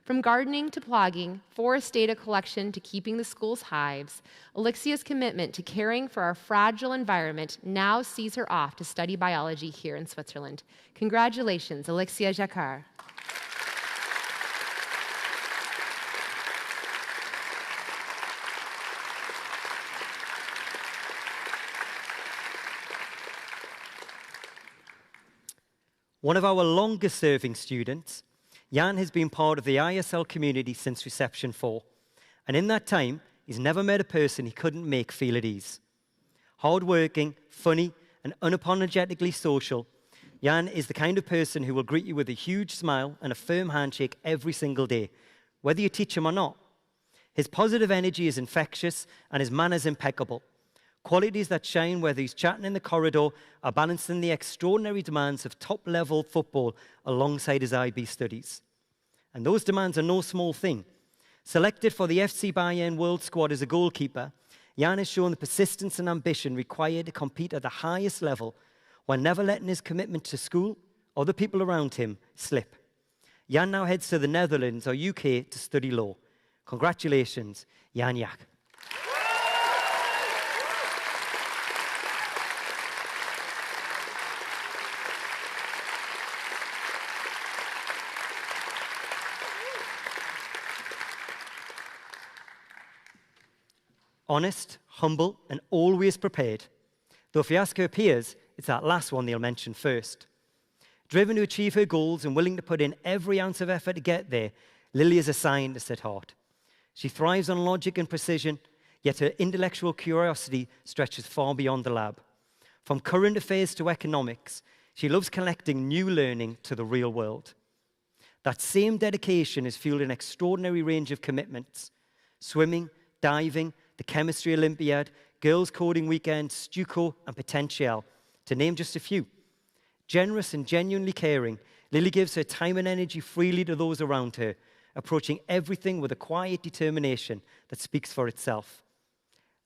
From gardening to plogging, forest data collection to keeping the school's hives, Alexia's commitment to caring for our fragile environment now sees her off to study biology here in Switzerland. Congratulations, Alexia Jacquard. One of our longest-serving students, Jan, has been part of the ISL community since reception 4, and in that time, he's never met a person he couldn't make feel at ease. Hardworking, funny, and unapologetically social, Jan is the kind of person who will greet you with a huge smile and a firm handshake every single day, whether you teach him or not. His positive energy is infectious and his manners impeccable. Qualities that shine whether he's chatting in the corridor or balancing the extraordinary demands of top-level football alongside his IB studies. And those demands are no small thing. Selected for the FC Bayern World Squad as a goalkeeper, Jan has shown the persistence and ambition required to compete at the highest level while never letting his commitment to school or the people around him slip. Jan now heads to the Netherlands or UK to study law. Congratulations, Jan Jak. Honest, humble, and always prepared. Though if you ask her peers, it's that last one they'll mention first. Driven to achieve her goals and willing to put in every ounce of effort to get there, Lily is a scientist at heart. She thrives on logic and precision, yet her intellectual curiosity stretches far beyond the lab. From current affairs to economics, she loves connecting new learning to the real world. That same dedication has fueled an extraordinary range of commitments: swimming, diving, the Chemistry Olympiad, Girls Coding Weekend, Stuco, and Potential, to name just a few. Generous and genuinely caring, Lily gives her time and energy freely to those around her, approaching everything with a quiet determination that speaks for itself.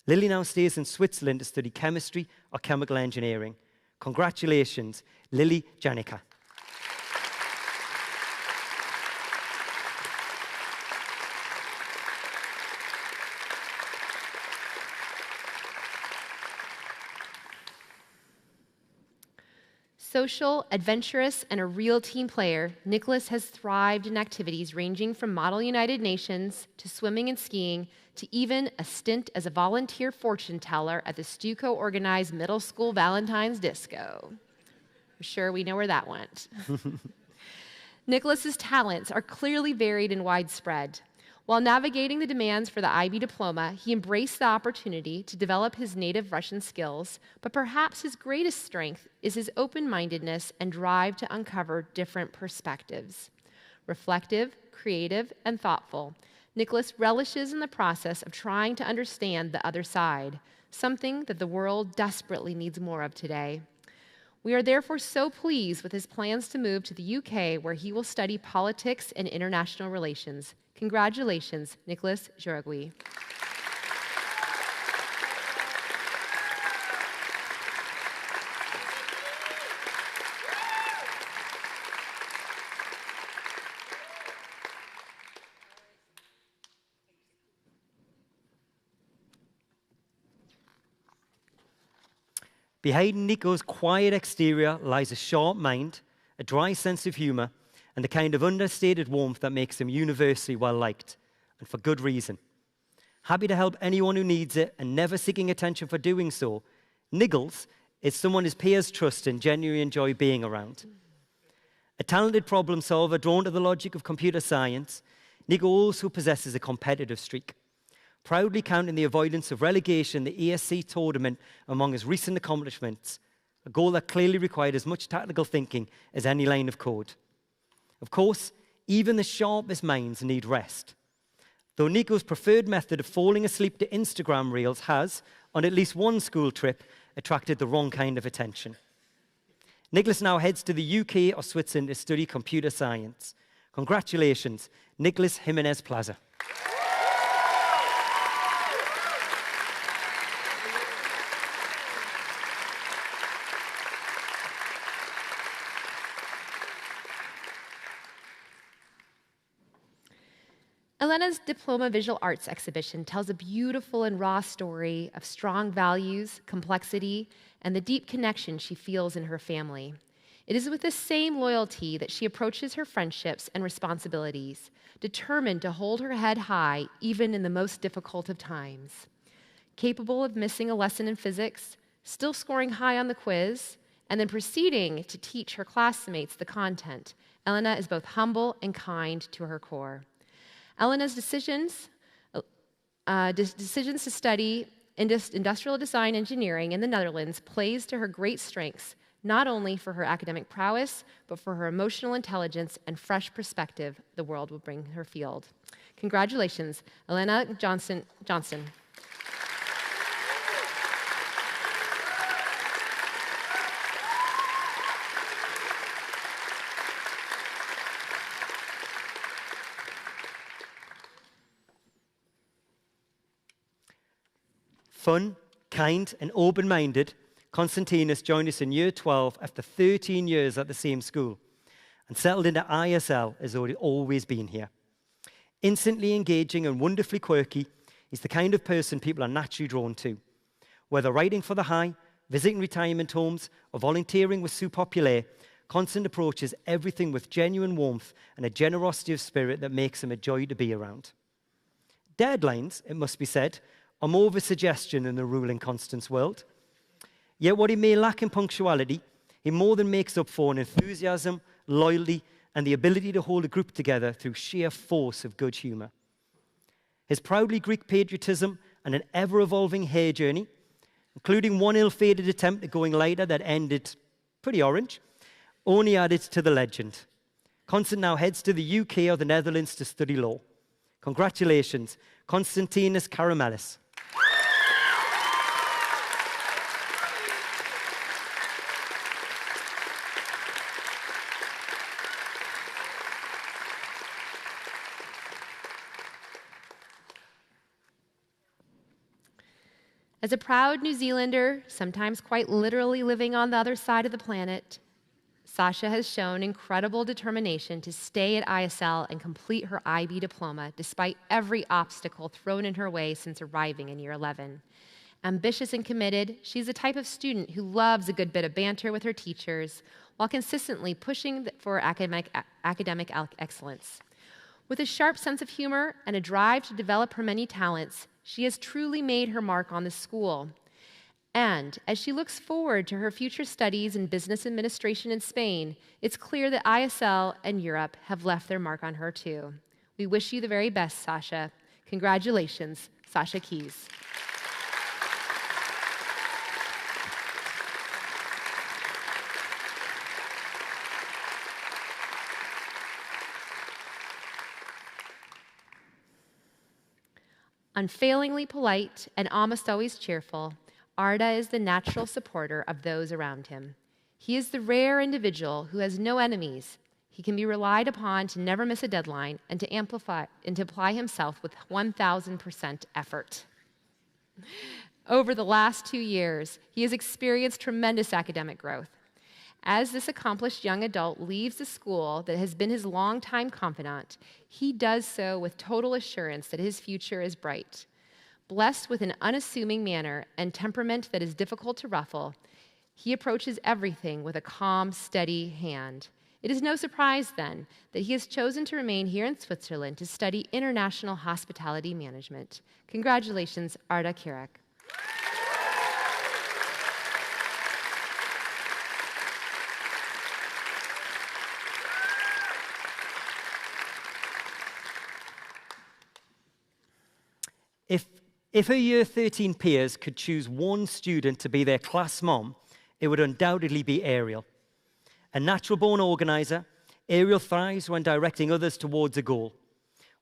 Lily now stays in Switzerland to study chemistry or chemical engineering. Congratulations, Lily Janica. Social, adventurous, and a real team player, Nicholas has thrived in activities ranging from Model United Nations to swimming and skiing to even a stint as a volunteer fortune teller at the Stuco-organized middle school Valentine's Disco. I'm sure we know where that went. Nicholas's talents are clearly varied and widespread. While navigating the demands for the IB diploma, he embraced the opportunity to develop his native Russian skills, but perhaps his greatest strength is his open-mindedness and drive to uncover different perspectives. Reflective, creative, and thoughtful, Nicholas relishes in the process of trying to understand the other side, something that the world desperately needs more of today. We are therefore so pleased with his plans to move to the UK, where he will study politics and international relations. Congratulations, Nicholas Juragui. Behind Nico's quiet exterior lies a sharp mind, a dry sense of humor, and the kind of understated warmth that makes him universally well-liked, and for good reason. Happy to help anyone who needs it and never seeking attention for doing so, Niggles is someone his peers trust and genuinely enjoy being around. A talented problem solver drawn to the logic of computer science, Nico also possesses a competitive streak, proudly counting the avoidance of relegation in the ESC tournament among his recent accomplishments, a goal that clearly required as much tactical thinking as any line of code. Of course, even the sharpest minds need rest. Though Nico's preferred method of falling asleep to Instagram reels has, on at least one school trip, attracted the wrong kind of attention. Nicholas now heads to the UK or Switzerland to study computer science. Congratulations, Nicholas Jimenez Plaza. Elena's Diploma Visual Arts exhibition tells a beautiful and raw story of strong values, complexity, and the deep connection she feels in her family. It is with the same loyalty that she approaches her friendships and responsibilities, determined to hold her head high even in the most difficult of times. Capable of missing a lesson in physics, still scoring high on the quiz, and then proceeding to teach her classmates the content, Elena is both humble and kind to her core. Elena's decisions to study industrial design engineering in the Netherlands plays to her great strengths, not only for her academic prowess, but for her emotional intelligence and fresh perspective the world will bring her field. Congratulations, Elena Johnson. Fun, kind, and open-minded, Konstantinos joined us in Year 12 after 13 years at the same school and settled into ISL as though he'd always been here. Instantly engaging and wonderfully quirky, he's the kind of person people are naturally drawn to. Whether writing for the High, visiting retirement homes, or volunteering with Sous Populaire, Constant approaches everything with genuine warmth and a generosity of spirit that makes him a joy to be around. Deadlines, it must be said, are more of a suggestion than a rule in Constant's world. Yet what he may lack in punctuality, he more than makes up for in enthusiasm, loyalty, and the ability to hold a group together through sheer force of good humor. His proudly Greek patriotism and an ever-evolving hair journey, including one ill-fated attempt at going lighter that ended pretty orange, only added to the legend. Constant now heads to the UK or the Netherlands to study law. Congratulations, Konstantinos Karamelis. As a proud New Zealander, sometimes quite literally living on the other side of the planet, Sasha has shown incredible determination to stay at ISL and complete her IB diploma despite every obstacle thrown in her way since arriving in Year 11. Ambitious and committed, she's the type of student who loves a good bit of banter with her teachers while consistently pushing for academic excellence. With a sharp sense of humor and a drive to develop her many talents, she has truly made her mark on the school. And as she looks forward to her future studies in business administration in Spain, it's clear that ISL and Europe have left their mark on her too. We wish you the very best, Sasha. Congratulations, Sasha Keys. Unfailingly polite and almost always cheerful, Arda is the natural supporter of those around him. He is the rare individual who has no enemies. He can be relied upon to never miss a deadline and to apply himself with 1,000% effort. Over the last 2 years, he has experienced tremendous academic growth. As this accomplished young adult leaves the school that has been his longtime confidant, he does so with total assurance that his future is bright. Blessed with an unassuming manner and temperament that is difficult to ruffle, he approaches everything with a calm, steady hand. It is no surprise, then, that he has chosen to remain here in Switzerland to study international hospitality management. Congratulations, Arda Kirak. If her Year 13 peers could choose one student to be their class mom, it would undoubtedly be Ariel. A natural-born organizer, Ariel thrives when directing others towards a goal.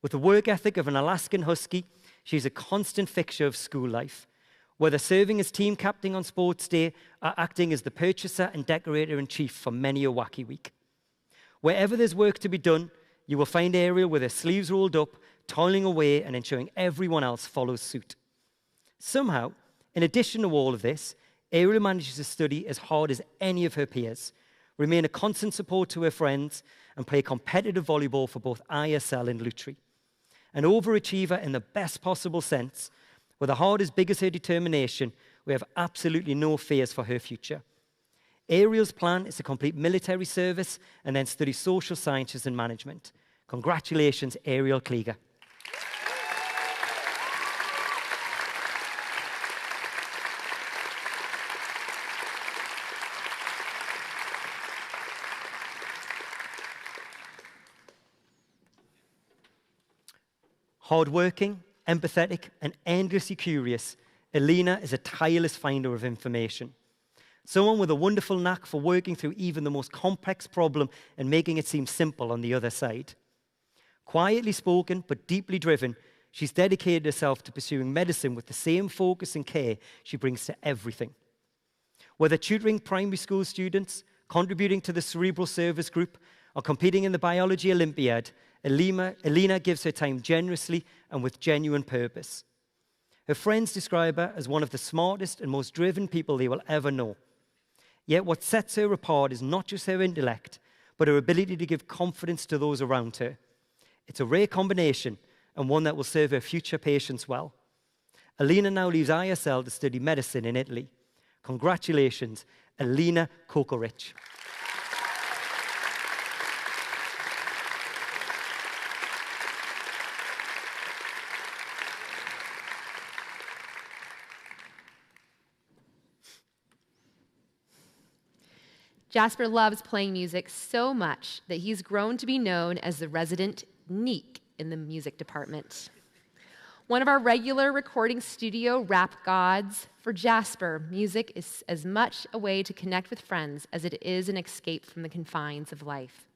With the work ethic of an Alaskan husky, she's a constant fixture of school life, whether serving as team captain on sports day or acting as the purchaser and decorator-in-chief for many a wacky week. Wherever there's work to be done, you will find Ariel with her sleeves rolled up, toiling away and ensuring everyone else follows suit. Somehow, in addition to all of this, Ariel manages to study as hard as any of her peers, remain a constant support to her friends, and play competitive volleyball for both ISL and Lutry. An overachiever in the best possible sense, with a heart as big as her determination, we have absolutely no fears for her future. Ariel's plan is to complete military service and then study social sciences and management. Congratulations, Ariel Klieger. Hardworking, empathetic, and endlessly curious, Alina is a tireless finder of information. Someone with a wonderful knack for working through even the most complex problem and making it seem simple on the other side. Quietly spoken, but deeply driven, she's dedicated herself to pursuing medicine with the same focus and care she brings to everything. Whether tutoring primary school students, contributing to the cerebral service group, or competing in the biology Olympiad, Alina gives her time generously and with genuine purpose. Her friends describe her as one of the smartest and most driven people they will ever know. Yet what sets her apart is not just her intellect, but her ability to give confidence to those around her. It's a rare combination and one that will serve her future patients well. Alina now leaves ISL to study medicine in Italy. Congratulations, Alina Kokoric. Jasper loves playing music so much that he's grown to be known as the resident Neek in the music department. One of our regular recording studio rap gods, for Jasper, music is as much a way to connect with friends as it is an escape from the confines of life.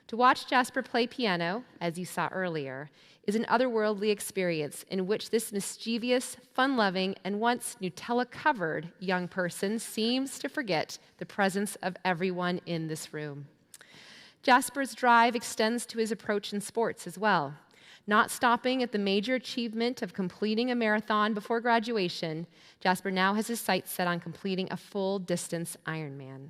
To watch Jasper play piano, as you saw earlier, is an otherworldly experience in which this mischievous, fun-loving, and once Nutella-covered young person seems to forget the presence of everyone in this room. Jasper's drive extends to his approach in sports as well. Not stopping at the major achievement of completing a marathon before graduation, Jasper now has his sights set on completing a full-distance Ironman.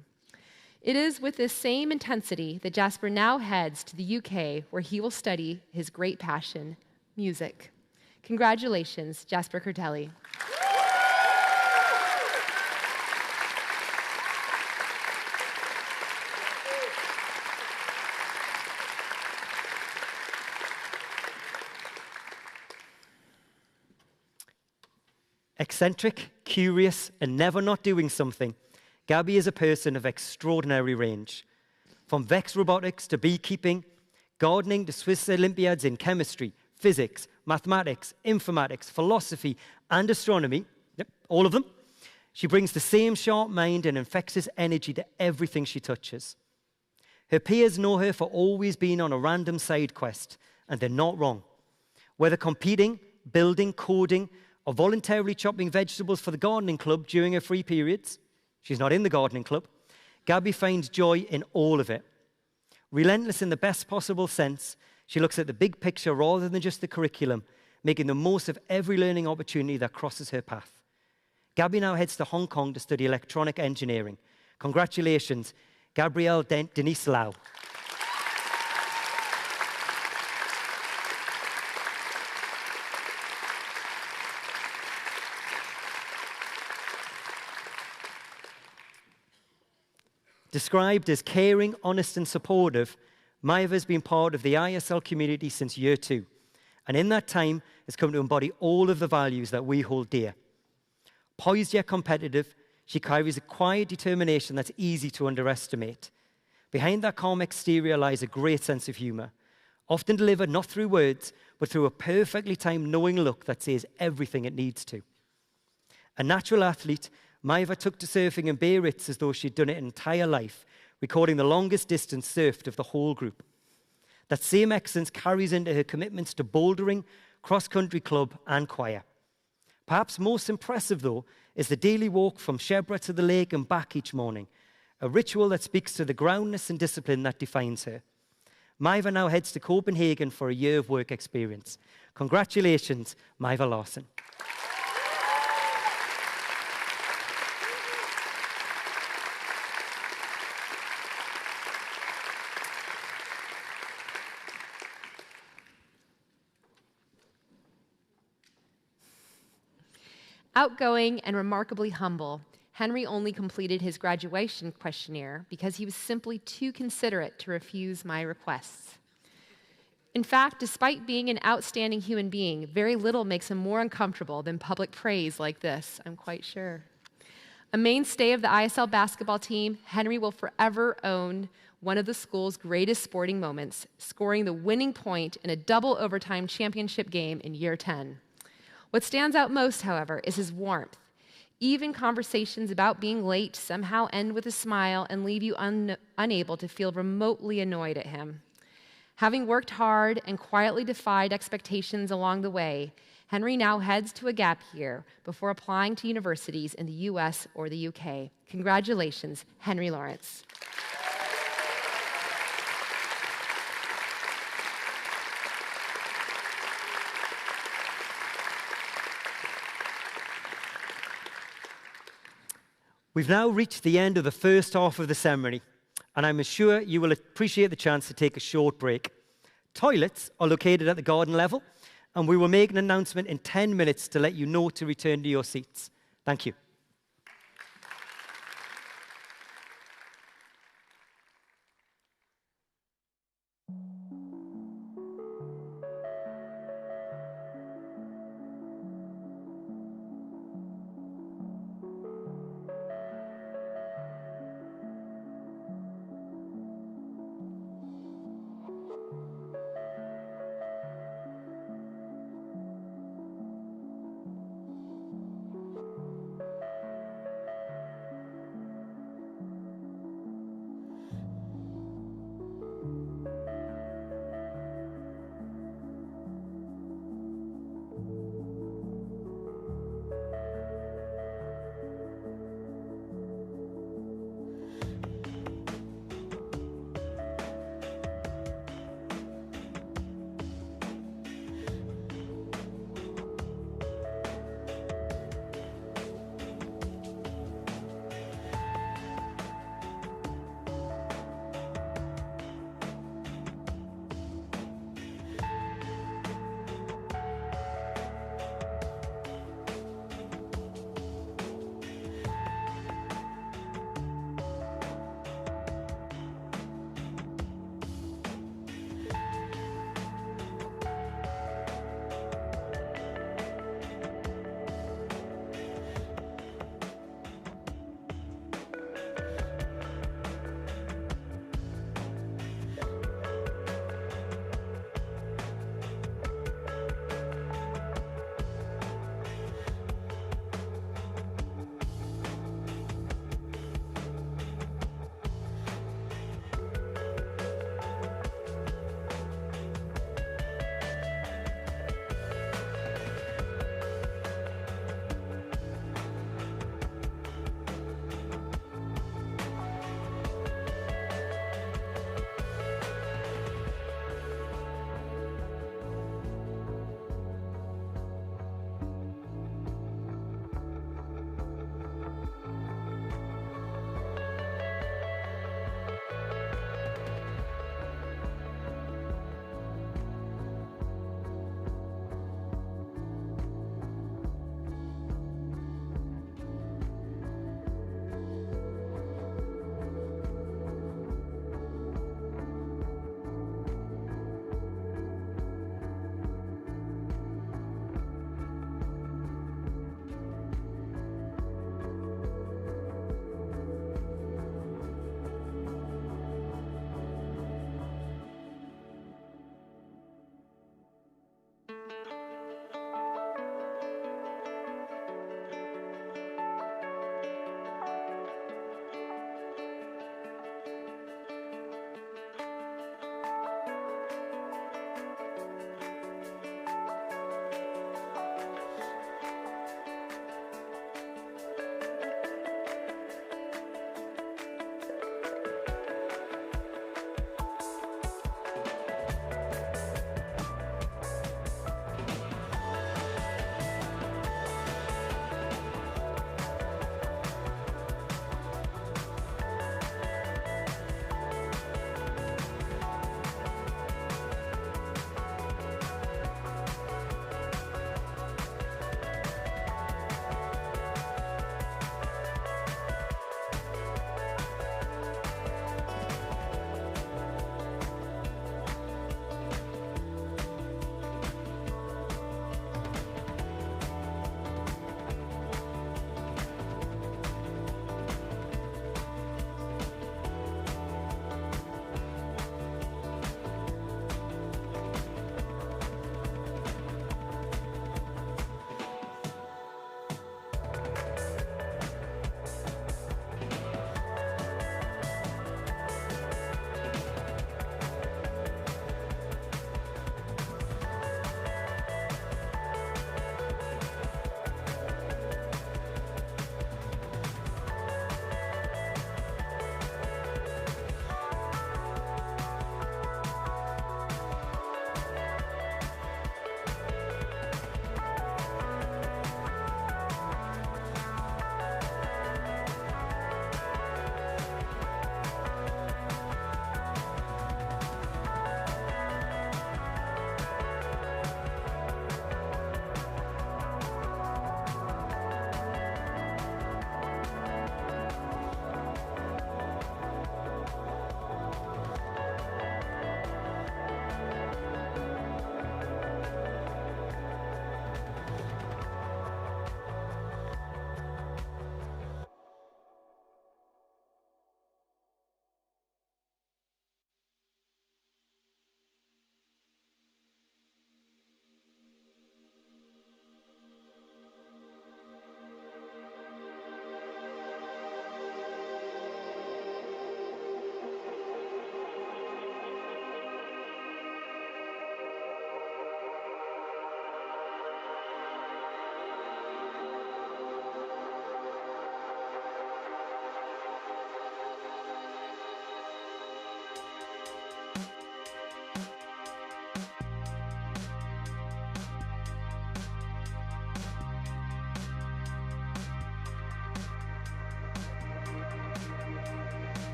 It is with this same intensity that Jasper now heads to the UK, where he will study his great passion, music. Congratulations, Jasper Curtelli. Eccentric, curious, and never not doing something, Gabby is a person of extraordinary range. From Vex robotics to beekeeping, gardening to Swiss Olympiads in chemistry, physics, mathematics, informatics, philosophy, and astronomy, all of them, she brings the same sharp mind and infectious energy to everything she touches. Her peers know her for always being on a random side quest, and they're not wrong. Whether competing, building, coding, or voluntarily chopping vegetables for the gardening club during her free periods, she's not in the gardening club, Gabby finds joy in all of it. Relentless in the best possible sense, she looks at the big picture rather than just the curriculum, making the most of every learning opportunity that crosses her path. Gabby now heads to Hong Kong to study electronic engineering. Congratulations, Gabrielle Denise Lau. Described as caring, honest, and supportive, Maiva has been part of the ISL community since year 2, and in that time has come to embody all of the values that we hold dear. Poised yet competitive, she carries a quiet determination that's easy to underestimate. Behind that calm exterior lies a great sense of humor, often delivered not through words, but through a perfectly timed knowing look that says everything it needs to. A natural athlete, Maiva took to surfing in Biarritz as though she'd done it her entire life, recording the longest distance surfed of the whole group. That same excellence carries into her commitments to bouldering, cross-country club, and choir. Perhaps most impressive, though, is the daily walk from Shebra to the lake and back each morning, a ritual that speaks to the groundness and discipline that defines her. Maiva now heads to Copenhagen for a year of work experience. Congratulations, Maiva Larson. Outgoing and remarkably humble, Henry only completed his graduation questionnaire because he was simply too considerate to refuse my requests. In fact, despite being an outstanding human being, very little makes him more uncomfortable than public praise like this, I'm quite sure. A mainstay of the ISL basketball team, Henry will forever own one of the school's greatest sporting moments, scoring the winning point in a double overtime championship game in year 10. What stands out most, however, is his warmth. Even conversations about being late somehow end with a smile and leave you unable to feel remotely annoyed at him. Having worked hard and quietly defied expectations along the way, Henry now heads to a gap year before applying to universities in the US or the UK. Congratulations, Henry Lawrence. We've now reached the end of the first half of the ceremony, and I'm sure you will appreciate the chance to take a short break. Toilets are located at the garden level, and we will make an announcement in 10 minutes to let you know to return to your seats. Thank you.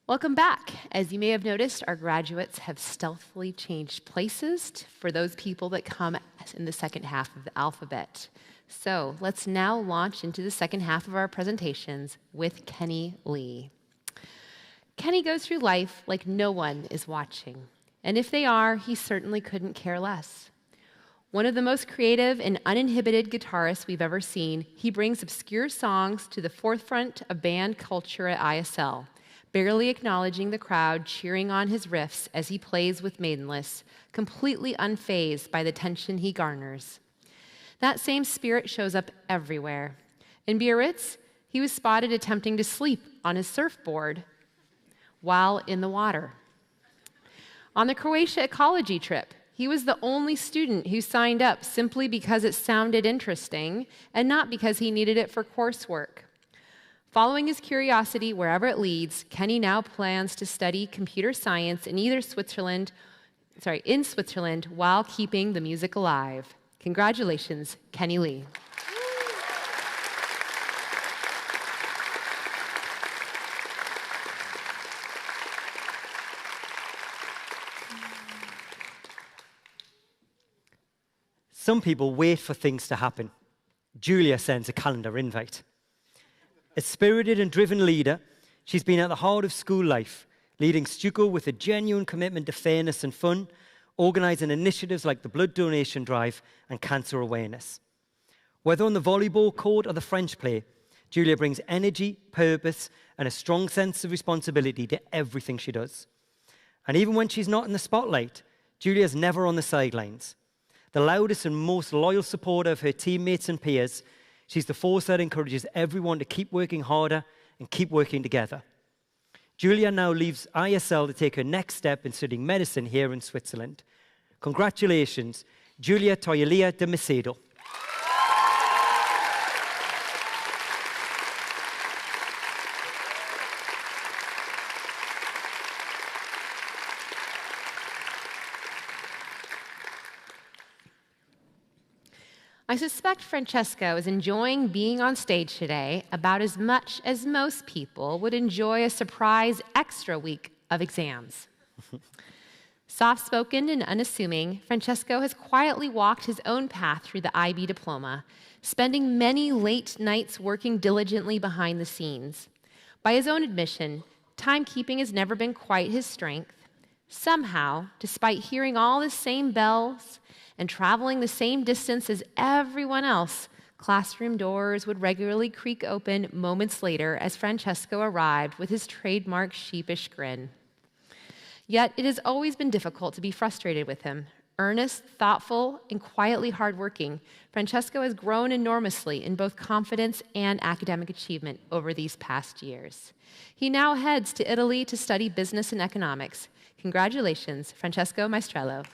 Welcome back. As you may have noticed, our graduates have stealthily changed places for those people that come in the second half of the alphabet. So let's now launch into the second half of our presentations with Kenny Lee. Kenny goes through life like no one is watching. And if they are, he certainly couldn't care less. One of the most creative and uninhibited guitarists we've ever seen, he brings obscure songs to the forefront of band culture at ISL, barely acknowledging the crowd cheering on his riffs as he plays with Maidenless, completely unfazed by the tension he garners. That same spirit shows up everywhere. In Biarritz, he was spotted attempting to sleep on his surfboard while in the water. On the Croatia ecology trip, he was the only student who signed up simply because it sounded interesting and not because he needed it for coursework. Following his curiosity wherever it leads, Kenny now plans to study computer science in Switzerland while keeping the music alive. Congratulations, Kenny Lee. Some people wait for things to happen. Julia sends a calendar invite. A spirited and driven leader, she's been at the heart of school life, leading Stuco with a genuine commitment to fairness and fun, organizing initiatives like the blood donation drive and cancer awareness. Whether on the volleyball court or the French play, Julia brings energy, purpose, and a strong sense of responsibility to everything she does. And even when she's not in the spotlight, Julia's never on the sidelines. The loudest and most loyal supporter of her teammates and peers, she's the force that encourages everyone to keep working harder and keep working together. Julia now leaves ISL to take her next step in studying medicine here in Switzerland. Congratulations, Julia Toyalia de Macedo. I suspect Francesco is enjoying being on stage today about as much as most people would enjoy a surprise extra week of exams. Soft-spoken and unassuming, Francesco has quietly walked his own path through the IB diploma, spending many late nights working diligently behind the scenes. By his own admission, timekeeping has never been quite his strength, Somehow, despite hearing all the same bells and traveling the same distance as everyone else, classroom doors would regularly creak open moments later as Francesco arrived with his trademark sheepish grin. Yet it has always been difficult to be frustrated with him. Earnest, thoughtful, and quietly hardworking, Francesco has grown enormously in both confidence and academic achievement over these past years. He now heads to Italy to study business and economics. Congratulations, Francesco Maestrello.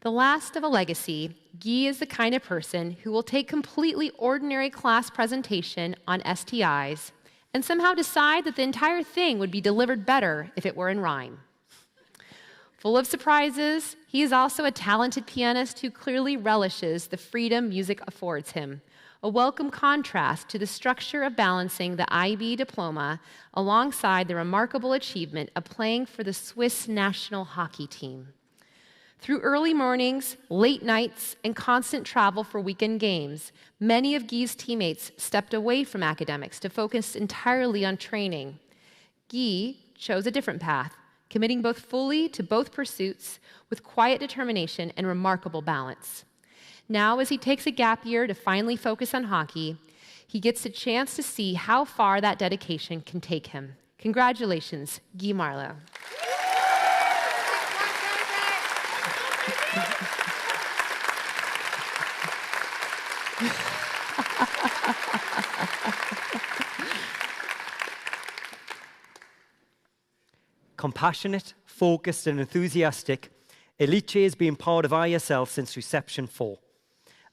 The last of a legacy, Guy is the kind of person who will take completely ordinary class presentation on STIs and somehow decide that the entire thing would be delivered better if it were in rhyme. Full of surprises, he is also a talented pianist who clearly relishes the freedom music affords him, a welcome contrast to the structure of balancing the IB diploma alongside the remarkable achievement of playing for the Swiss national hockey team. Through early mornings, late nights, and constant travel for weekend games, many of Guy's teammates stepped away from academics to focus entirely on training. Guy chose a different path, committing both fully to both pursuits with quiet determination and remarkable balance. Now, as he takes a gap year to finally focus on hockey, he gets a chance to see how far that dedication can take him. Congratulations, Guy Marlowe. Compassionate, focused, and enthusiastic, Alice has been part of ISL since reception 4,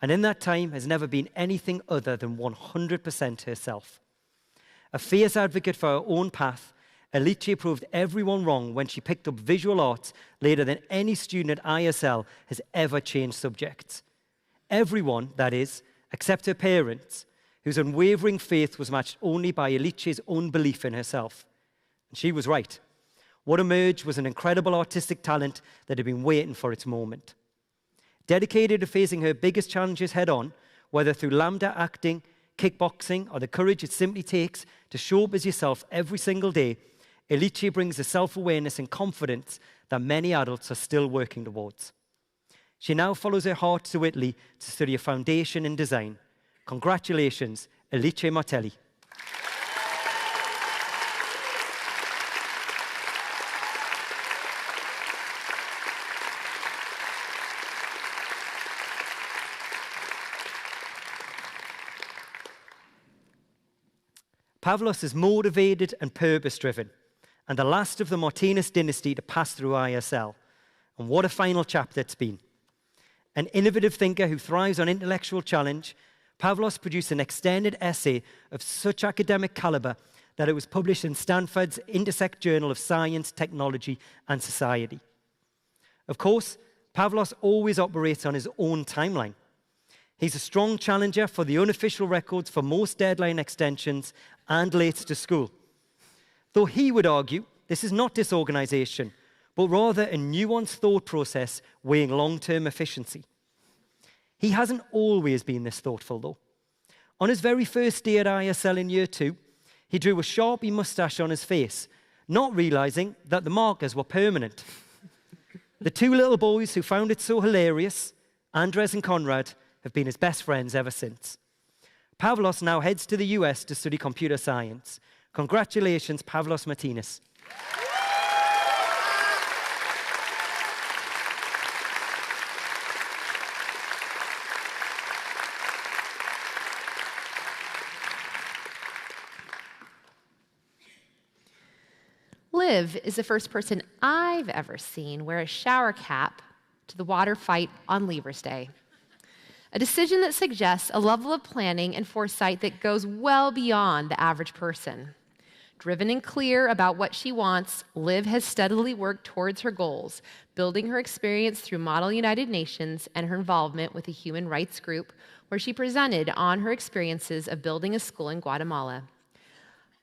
and in that time has never been anything other than 100% herself. A fierce advocate for her own path, Alice proved everyone wrong when she picked up visual arts later than any student at ISL has ever changed subjects. Everyone, that is, except her parents, whose unwavering faith was matched only by Alice's own belief in herself. And she was right. What emerged was an incredible artistic talent that had been waiting for its moment. Dedicated to facing her biggest challenges head-on, whether through lambda acting, kickboxing, or the courage it simply takes to show up as yourself every single day, Alice brings the self-awareness and confidence that many adults are still working towards. She now follows her heart to Italy to study a foundation in design. Congratulations, Alice Martelli. Pavlos is motivated and purpose-driven, and the last of the Martinez dynasty to pass through ISL. And what a final chapter it's been. An innovative thinker who thrives on intellectual challenge, Pavlos produced an extended essay of such academic caliber that it was published in Stanford's Intersect Journal of Science, Technology, and Society. Of course, Pavlos always operates on his own timeline. He's a strong challenger for the unofficial records for most deadline extensions and late to school. Though he would argue this is not disorganization, but rather a nuanced thought process weighing long-term efficiency. He hasn't always been this thoughtful, though. On his very first day at ISL in year 2, he drew a Sharpie mustache on his face, not realizing that the markers were permanent. The two little boys who found it so hilarious, Andres and Conrad, have been his best friends ever since. Pavlos now heads to the US to study computer science. Congratulations, Pavlos Martinez. Liv is the first person I've ever seen wear a shower cap to the water fight on Leavers Day. A decision that suggests a level of planning and foresight that goes well beyond the average person. Driven and clear about what she wants, Liv has steadily worked towards her goals, building her experience through Model United Nations and her involvement with a human rights group, where she presented on her experiences of building a school in Guatemala.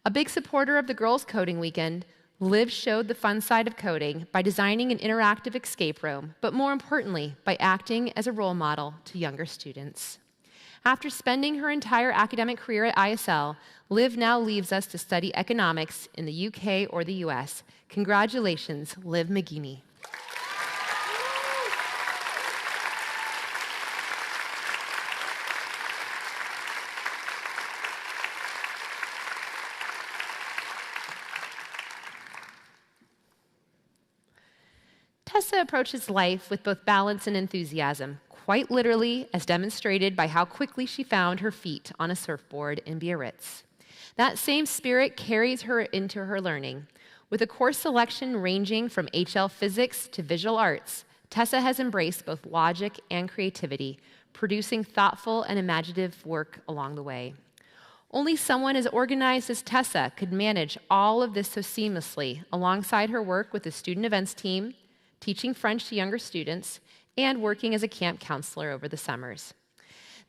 A big supporter of the Girls' Coding Weekend, Liv showed the fun side of coding by designing an interactive escape room, but more importantly, by acting as a role model to younger students. After spending her entire academic career at ISL, Liv now leaves us to study economics in the UK or the US. Congratulations, Liv McGeaney. Tessa approaches life with both balance and enthusiasm, quite literally as demonstrated by how quickly she found her feet on a surfboard in Biarritz. That same spirit carries her into her learning. With a course selection ranging from HL physics to visual arts, Tessa has embraced both logic and creativity, producing thoughtful and imaginative work along the way. Only someone as organized as Tessa could manage all of this so seamlessly alongside her work with the student events team, teaching French to younger students, and working as a camp counselor over the summers.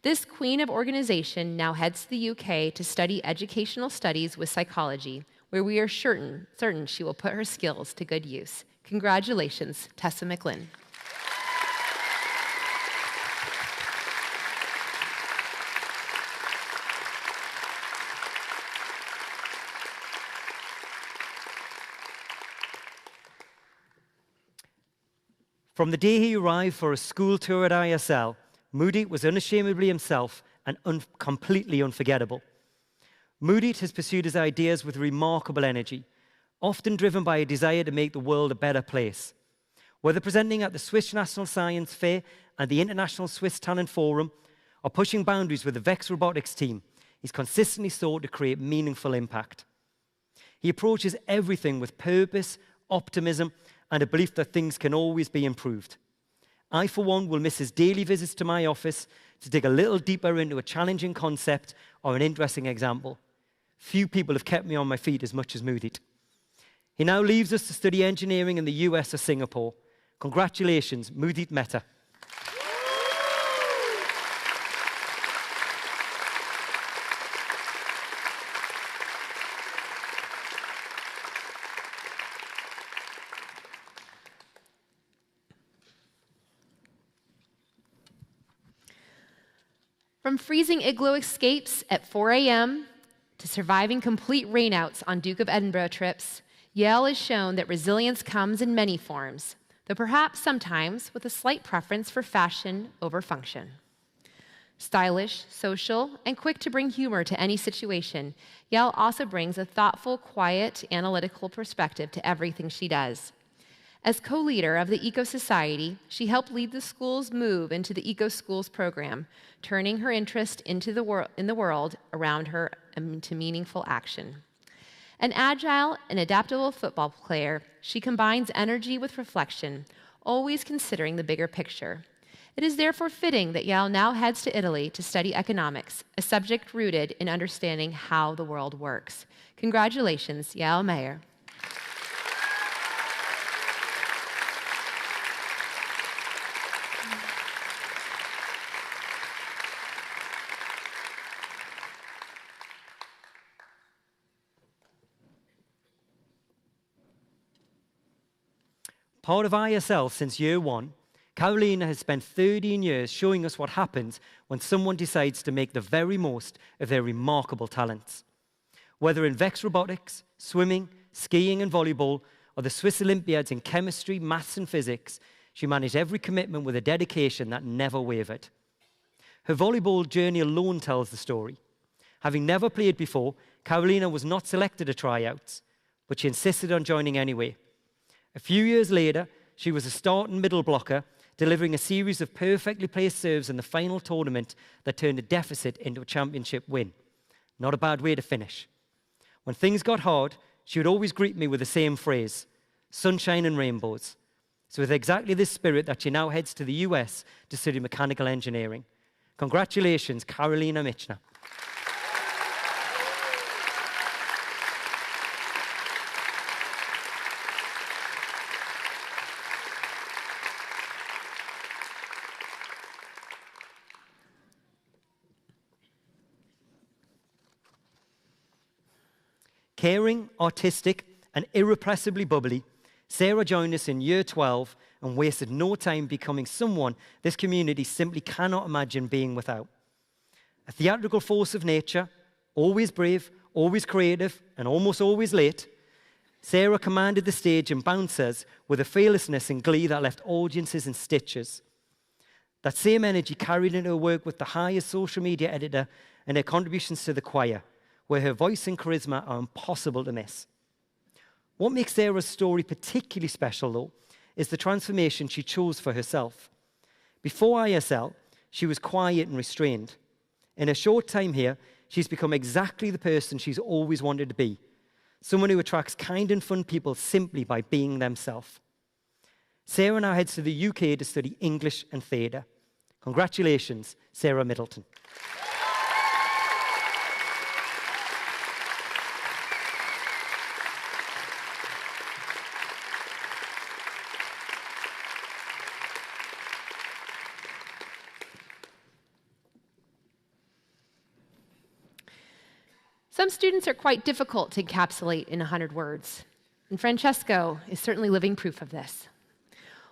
This queen of organization now heads to the UK to study educational studies with psychology, where we are certain she will put her skills to good use. Congratulations, Tessa McLinn. From the day he arrived for a school tour at ISL, Moody was unashamedly himself and completely unforgettable. Moody has pursued his ideas with remarkable energy, often driven by a desire to make the world a better place. Whether presenting at the Swiss National Science Fair and the International Swiss Talent Forum, or pushing boundaries with the VEX Robotics team, he's consistently sought to create meaningful impact. He approaches everything with purpose, optimism, and a belief that things can always be improved. I, for one, will miss his daily visits to my office to dig a little deeper into a challenging concept or an interesting example. Few people have kept me on my feet as much as Moody. He now leaves us to study engineering in the US or Singapore. Congratulations, Moody Mehta. From freezing igloo escapes at 4 a.m. to surviving complete rainouts on Duke of Edinburgh trips, Yale has shown that resilience comes in many forms, though perhaps sometimes with a slight preference for fashion over function. Stylish, social, and quick to bring humor to any situation, Yale also brings a thoughtful, quiet, analytical perspective to everything she does. As co-leader of the Eco Society, she helped lead the school's move into the Eco Schools program, turning her interest in the world around her into meaningful action. An agile and adaptable football player, she combines energy with reflection, always considering the bigger picture. It is therefore fitting that Yale now heads to Italy to study economics, a subject rooted in understanding how the world works. Congratulations, Yale Mayer. Part of ISL since year one, Carolina has spent 13 years showing us what happens when someone decides to make the very most of their remarkable talents. Whether in VEX robotics, swimming, skiing and volleyball, or the Swiss Olympiads in chemistry, maths and physics, she managed every commitment with a dedication that never wavered. Her volleyball journey alone tells the story. Having never played before, Carolina was not selected at tryouts, but she insisted on joining anyway. A few years later, she was a start and middle blocker, delivering a series of perfectly placed serves in the final tournament that turned a deficit into a championship win. Not a bad way to finish. When things got hard, she would always greet me with the same phrase, sunshine and rainbows. So with exactly this spirit that she now heads to the US to study mechanical engineering. Congratulations, Carolina Michner. Caring, artistic, and irrepressibly bubbly, Sarah joined us in year 12 and wasted no time becoming someone this community simply cannot imagine being without. A theatrical force of nature, always brave, always creative, and almost always late, Sarah commanded the stage and bouncers with a fearlessness and glee that left audiences in stitches. That same energy carried into her work with the highest social media editor and her contributions to the choir, where her voice and charisma are impossible to miss. What makes Sarah's story particularly special, though, is the transformation she chose for herself. Before ISL, she was quiet and restrained. In a short time here, she's become exactly the person she's always wanted to be, someone who attracts kind and fun people simply by being themselves. Sarah now heads to the UK to study English and theatre. Congratulations, Sarah Middleton. Some students are quite difficult to encapsulate in 100 words, and Francesco is certainly living proof of this.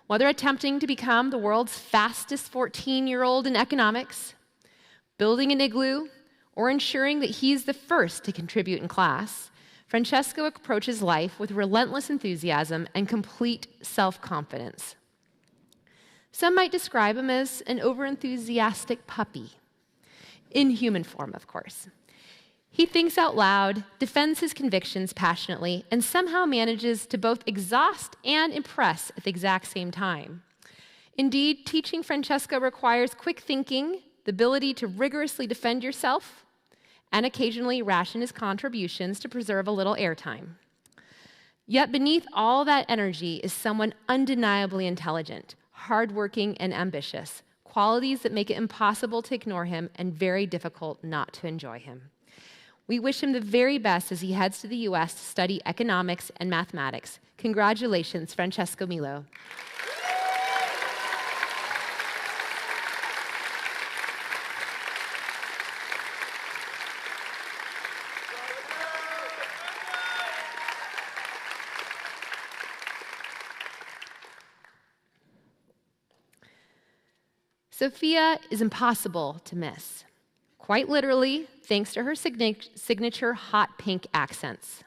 Whether attempting to become the world's fastest 14-year-old in economics, building an igloo, or ensuring that he's the first to contribute in class, Francesco approaches life with relentless enthusiasm and complete self-confidence. Some might describe him as an overenthusiastic puppy, in human form, of course. He thinks out loud, defends his convictions passionately, and somehow manages to both exhaust and impress at the exact same time. Indeed, teaching Francesco requires quick thinking, the ability to rigorously defend yourself, and occasionally ration his contributions to preserve a little airtime. Yet beneath all that energy is someone undeniably intelligent, hardworking, and ambitious, qualities that make it impossible to ignore him and very difficult not to enjoy him. We wish him the very best as he heads to the US to study economics and mathematics. Congratulations, Francesco Milo. Sophia is impossible to miss. Quite literally, thanks to her signature hot pink accents.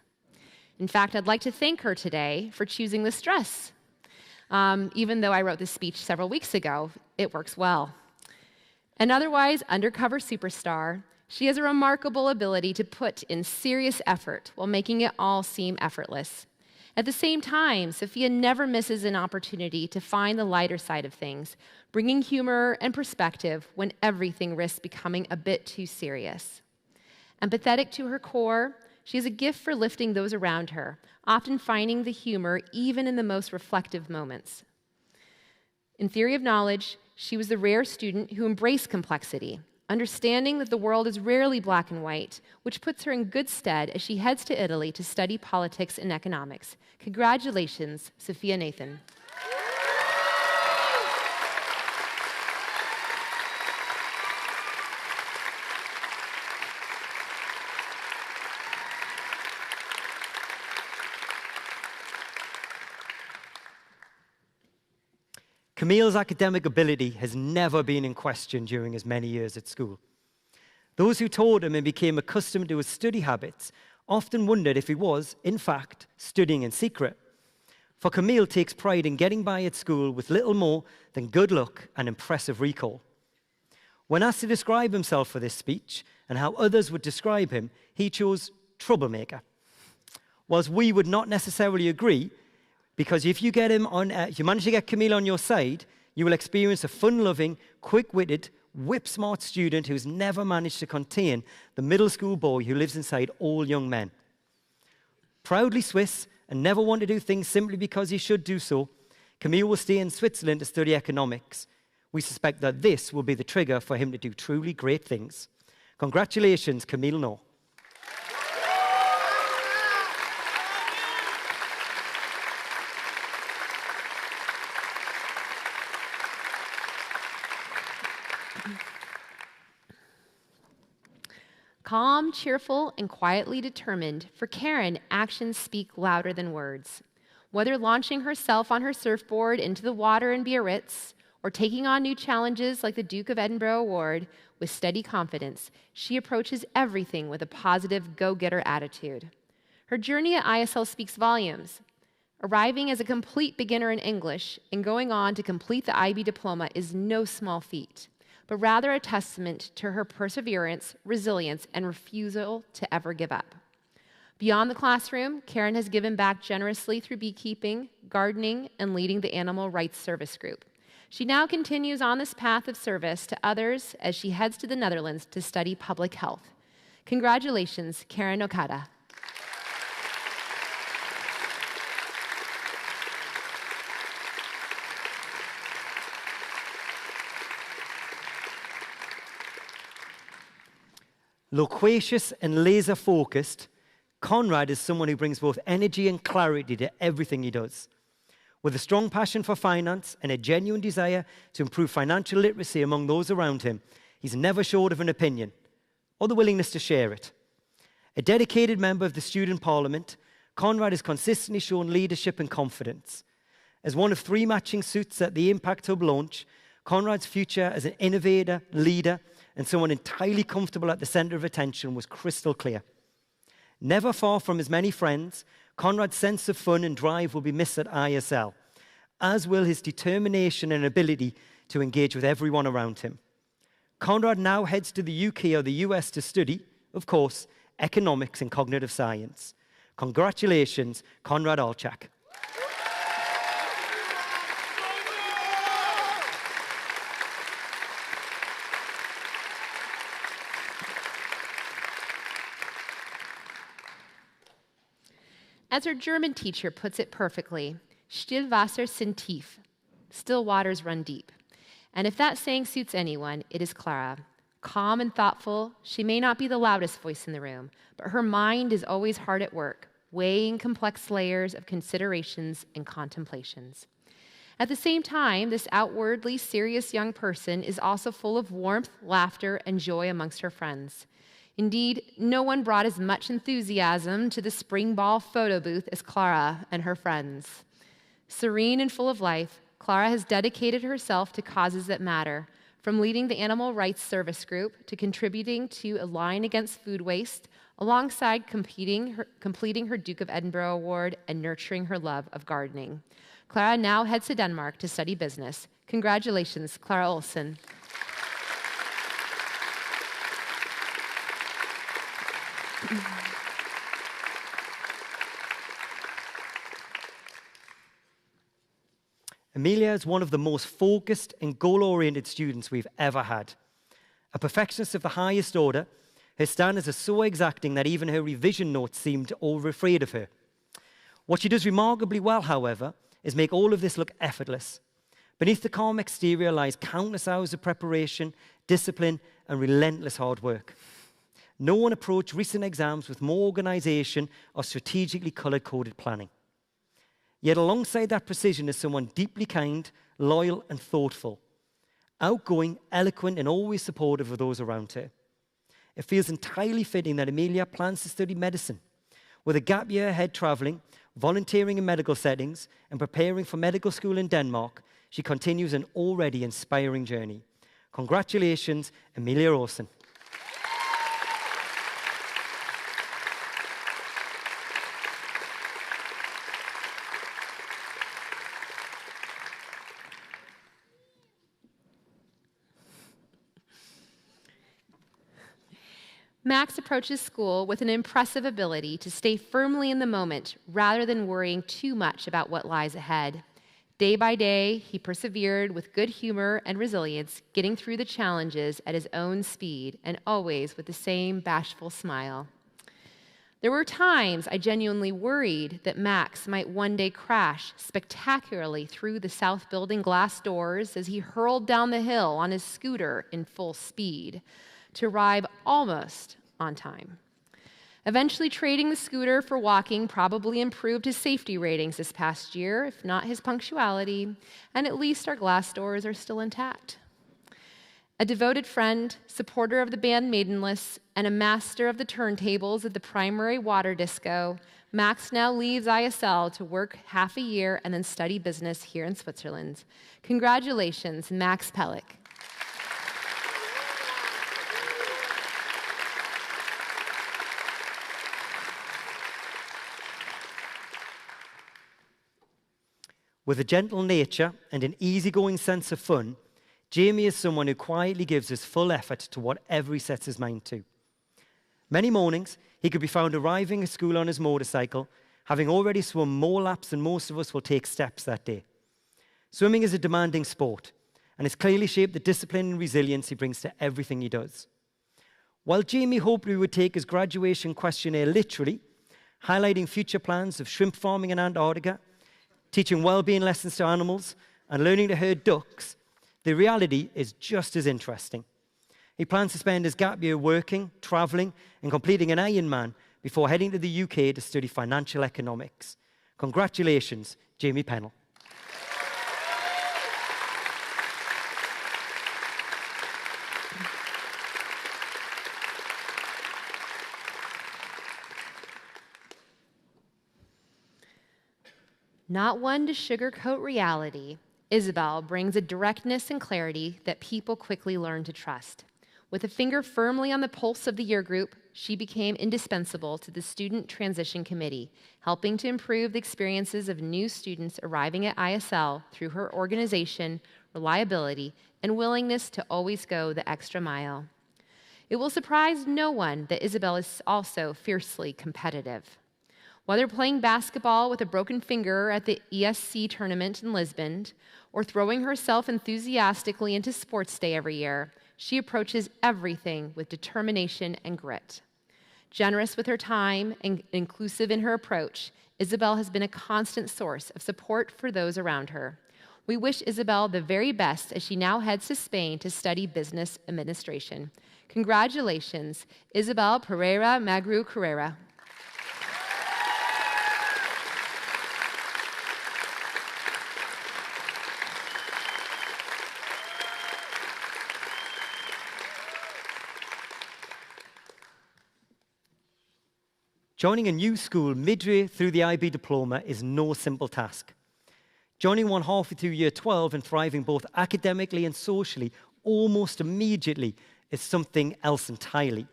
In fact, I'd like to thank her today for choosing this dress. Even though I wrote this speech several weeks ago, it works well. An otherwise undercover superstar, she has a remarkable ability to put in serious effort while making it all seem effortless. At the same time, Sophia never misses an opportunity to find the lighter side of things, bringing humor and perspective when everything risks becoming a bit too serious. Empathetic to her core, she has a gift for lifting those around her, often finding the humor even in the most reflective moments. In theory of knowledge, she was the rare student who embraced complexity, understanding that the world is rarely black and white, which puts her in good stead as she heads to Italy to study politics and economics. Congratulations, Sophia Nathan. Camille's academic ability has never been in question during his many years at school. Those who taught him and became accustomed to his study habits often wondered if he was, in fact, studying in secret. For Camille takes pride in getting by at school with little more than good luck and impressive recall. When asked to describe himself for this speech and how others would describe him, he chose troublemaker. Whilst we would not necessarily agree, because if you manage to get Camille on your side, you will experience a fun-loving, quick-witted, whip-smart student who's never managed to contain the middle school boy who lives inside all young men. Proudly Swiss and never want to do things simply because he should do so, Camille will stay in Switzerland to study economics. We suspect that this will be the trigger for him to do truly great things. Congratulations, Camille No. Calm, cheerful, and quietly determined, for Karen, actions speak louder than words. Whether launching herself on her surfboard into the water in Biarritz or taking on new challenges like the Duke of Edinburgh Award, with steady confidence, she approaches everything with a positive go-getter attitude. Her journey at ISL speaks volumes. Arriving as a complete beginner in English and going on to complete the IB diploma is no small feat, but rather a testament to her perseverance, resilience, and refusal to ever give up. Beyond the classroom, Karen has given back generously through beekeeping, gardening, and leading the Animal Rights Service Group. She now continues on this path of service to others as she heads to the Netherlands to study public health. Congratulations, Karen Okada. Loquacious and laser-focused, Conrad is someone who brings both energy and clarity to everything he does. With a strong passion for finance and a genuine desire to improve financial literacy among those around him, he's never short of an opinion or the willingness to share it. A dedicated member of the student parliament, Conrad has consistently shown leadership and confidence. As one of 3 matching suits at the Impact Hub launch, Conrad's future as an innovator, leader, and someone entirely comfortable at the center of attention was crystal clear. Never far from his many friends, Conrad's sense of fun and drive will be missed at ISL, as will his determination and ability to engage with everyone around him. Conrad now heads to the UK or the US to study, of course, economics and cognitive science. Congratulations, Conrad Olchak. As her German teacher puts it perfectly, still Wasser sind tief, still waters run deep. And if that saying suits anyone, it is Clara. Calm and thoughtful, she may not be the loudest voice in the room, but her mind is always hard at work, weighing complex layers of considerations and contemplations. At the same time, this outwardly serious young person is also full of warmth, laughter, and joy amongst her friends. Indeed, no one brought as much enthusiasm to the spring ball photo booth as Clara and her friends. Serene and full of life, Clara has dedicated herself to causes that matter, from leading the Animal Rights Service Group to contributing to a line against food waste, alongside completing her Duke of Edinburgh Award and nurturing her love of gardening. Clara now heads to Denmark to study business. Congratulations, Clara Olsen. Amelia is one of the most focused and goal-oriented students we've ever had. A perfectionist of the highest order, her standards are so exacting that even her revision notes seemed over-afraid of her. What she does remarkably well, however, is make all of this look effortless. Beneath the calm exterior lies countless hours of preparation, discipline, and relentless hard work. No one approached recent exams with more organization or strategically color-coded planning. Yet alongside that precision is someone deeply kind, loyal, and thoughtful, outgoing, eloquent, and always supportive of those around her. It feels entirely fitting that Amelia plans to study medicine. With a gap year ahead traveling, volunteering in medical settings, and preparing for medical school in Denmark, she continues an already inspiring journey. Congratulations, Amelia Olsen. Max approaches school with an impressive ability to stay firmly in the moment rather than worrying too much about what lies ahead. Day by day, he persevered with good humor and resilience, getting through the challenges at his own speed and always with the same bashful smile. There were times I genuinely worried that Max might one day crash spectacularly through the south building glass doors as he hurled down the hill on his scooter in full speed, to arrive almost on time. Eventually, trading the scooter for walking probably improved his safety ratings this past year, if not his punctuality, and at least our glass doors are still intact. A devoted friend, supporter of the band Maidenless, and a master of the turntables at the primary water disco, Max now leaves ISL to work half a year and then study business here in Switzerland. Congratulations, Max Pellick. With a gentle nature and an easygoing sense of fun, Jamie is someone who quietly gives his full effort to whatever he sets his mind to. Many mornings, he could be found arriving at school on his motorcycle, having already swum more laps than most of us will take steps that day. Swimming is a demanding sport, and it's clearly shaped the discipline and resilience he brings to everything he does. While Jamie hoped we would take his graduation questionnaire literally, highlighting future plans of shrimp farming in Antarctica, teaching well-being lessons to animals, and learning to herd ducks, the reality is just as interesting. He plans to spend his gap year working, traveling, and completing an Ironman before heading to the UK to study financial economics. Congratulations, Jamie Pennell. Not one to sugarcoat reality, Isabel brings a directness and clarity that people quickly learn to trust. With a finger firmly on the pulse of the year group, she became indispensable to the Student Transition Committee, helping to improve the experiences of new students arriving at ISL through her organization, reliability, and willingness to always go the extra mile. It will surprise no one that Isabel is also fiercely competitive. Whether playing basketball with a broken finger at the ESC tournament in Lisbon, or throwing herself enthusiastically into sports day every year, she approaches everything with determination and grit. Generous with her time and inclusive in her approach, Isabel has been a constant source of support for those around her. We wish Isabel the very best as she now heads to Spain to study business administration. Congratulations, Isabel Pereira Magru Carrera. Joining a new school midway through the IB diploma is no simple task. Joining one halfway through year 12 and thriving both academically and socially almost immediately is something else entirely.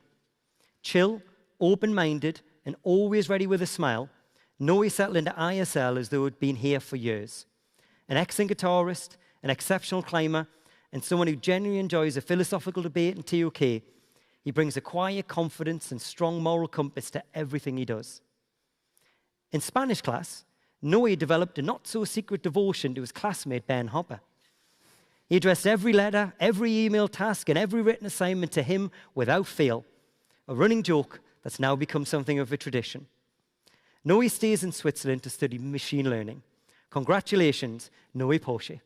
Chill, open-minded, and always ready with a smile, Noe settled into ISL as though he'd been here for years. An excellent guitarist, an exceptional climber, and someone who genuinely enjoys a philosophical debate in TOK, he brings a quiet confidence and strong moral compass to everything he does. In Spanish class, Noe developed a not-so-secret devotion to his classmate Ben Hopper. He addressed every letter, every email task, and every written assignment to him without fail, a running joke that's now become something of a tradition. Noe stays in Switzerland to study machine learning. Congratulations, Noe Porsche.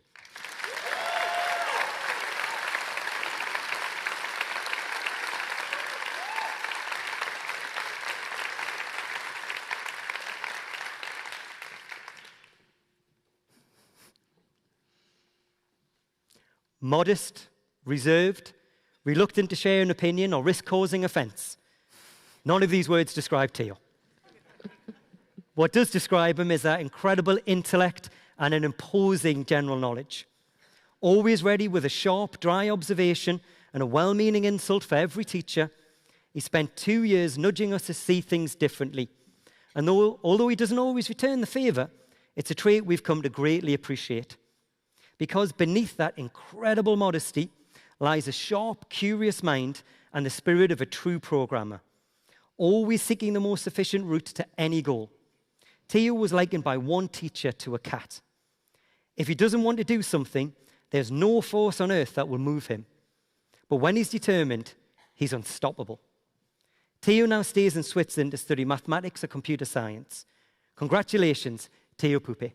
Modest, reserved, reluctant to share an opinion or risk causing offense. None of these words describe Theo. What does describe him is that incredible intellect and an imposing general knowledge. Always ready with a sharp, dry observation and a well-meaning insult for every teacher, he spent 2 years nudging us to see things differently. And although he doesn't always return the favor, it's a trait we've come to greatly appreciate. Because beneath that incredible modesty lies a sharp, curious mind and the spirit of a true programmer, always seeking the most efficient route to any goal. Theo was likened by one teacher to a cat. If he doesn't want to do something, there's no force on earth that will move him. But when he's determined, he's unstoppable. Theo now stays in Switzerland to study mathematics or computer science. Congratulations, Theo Pupe.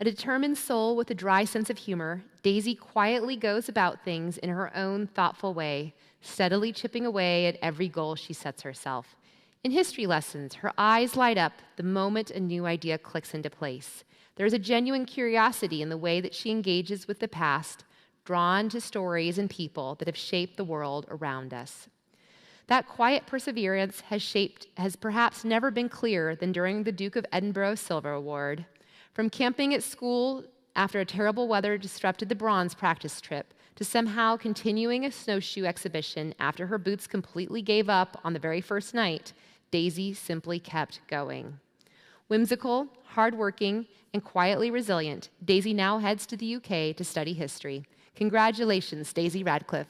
A determined soul with a dry sense of humor, Daisy quietly goes about things in her own thoughtful way, steadily chipping away at every goal she sets herself. In history lessons, her eyes light up the moment a new idea clicks into place. There is a genuine curiosity in the way that she engages with the past, drawn to stories and people that have shaped the world around us. That quiet perseverance has perhaps never been clearer than during the Duke of Edinburgh Silver Award. From camping at school after a terrible weather disrupted the bronze practice trip, to somehow continuing a snowshoe exhibition after her boots completely gave up on the very first night, Daisy simply kept going. Whimsical, hardworking, and quietly resilient, Daisy now heads to the UK to study history. Congratulations, Daisy Radcliffe.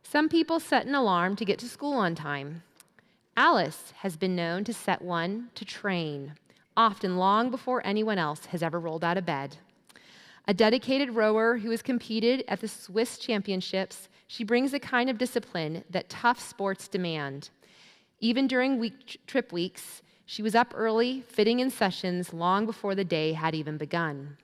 Some people set an alarm to get to school on time. Alice has been known to set one to train, often long before anyone else has ever rolled out of bed. A dedicated rower who has competed at the Swiss Championships, she brings the kind of discipline that tough sports demand. Even during trip weeks, she was up early, fitting in sessions long before the day had even begun.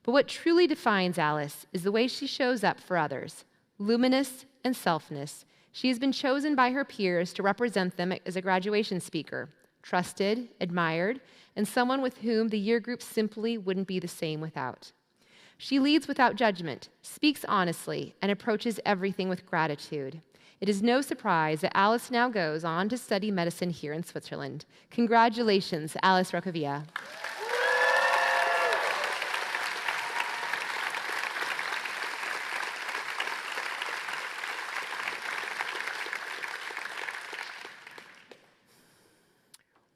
But what truly defines Alice is the way she shows up for others, luminous and selfless. She has been chosen by her peers to represent them as a graduation speaker, trusted, admired, and someone with whom the year group simply wouldn't be the same without. She leads without judgment, speaks honestly, and approaches everything with gratitude. It is no surprise that Alice now goes on to study medicine here in Switzerland. Congratulations, Alice Roccavia.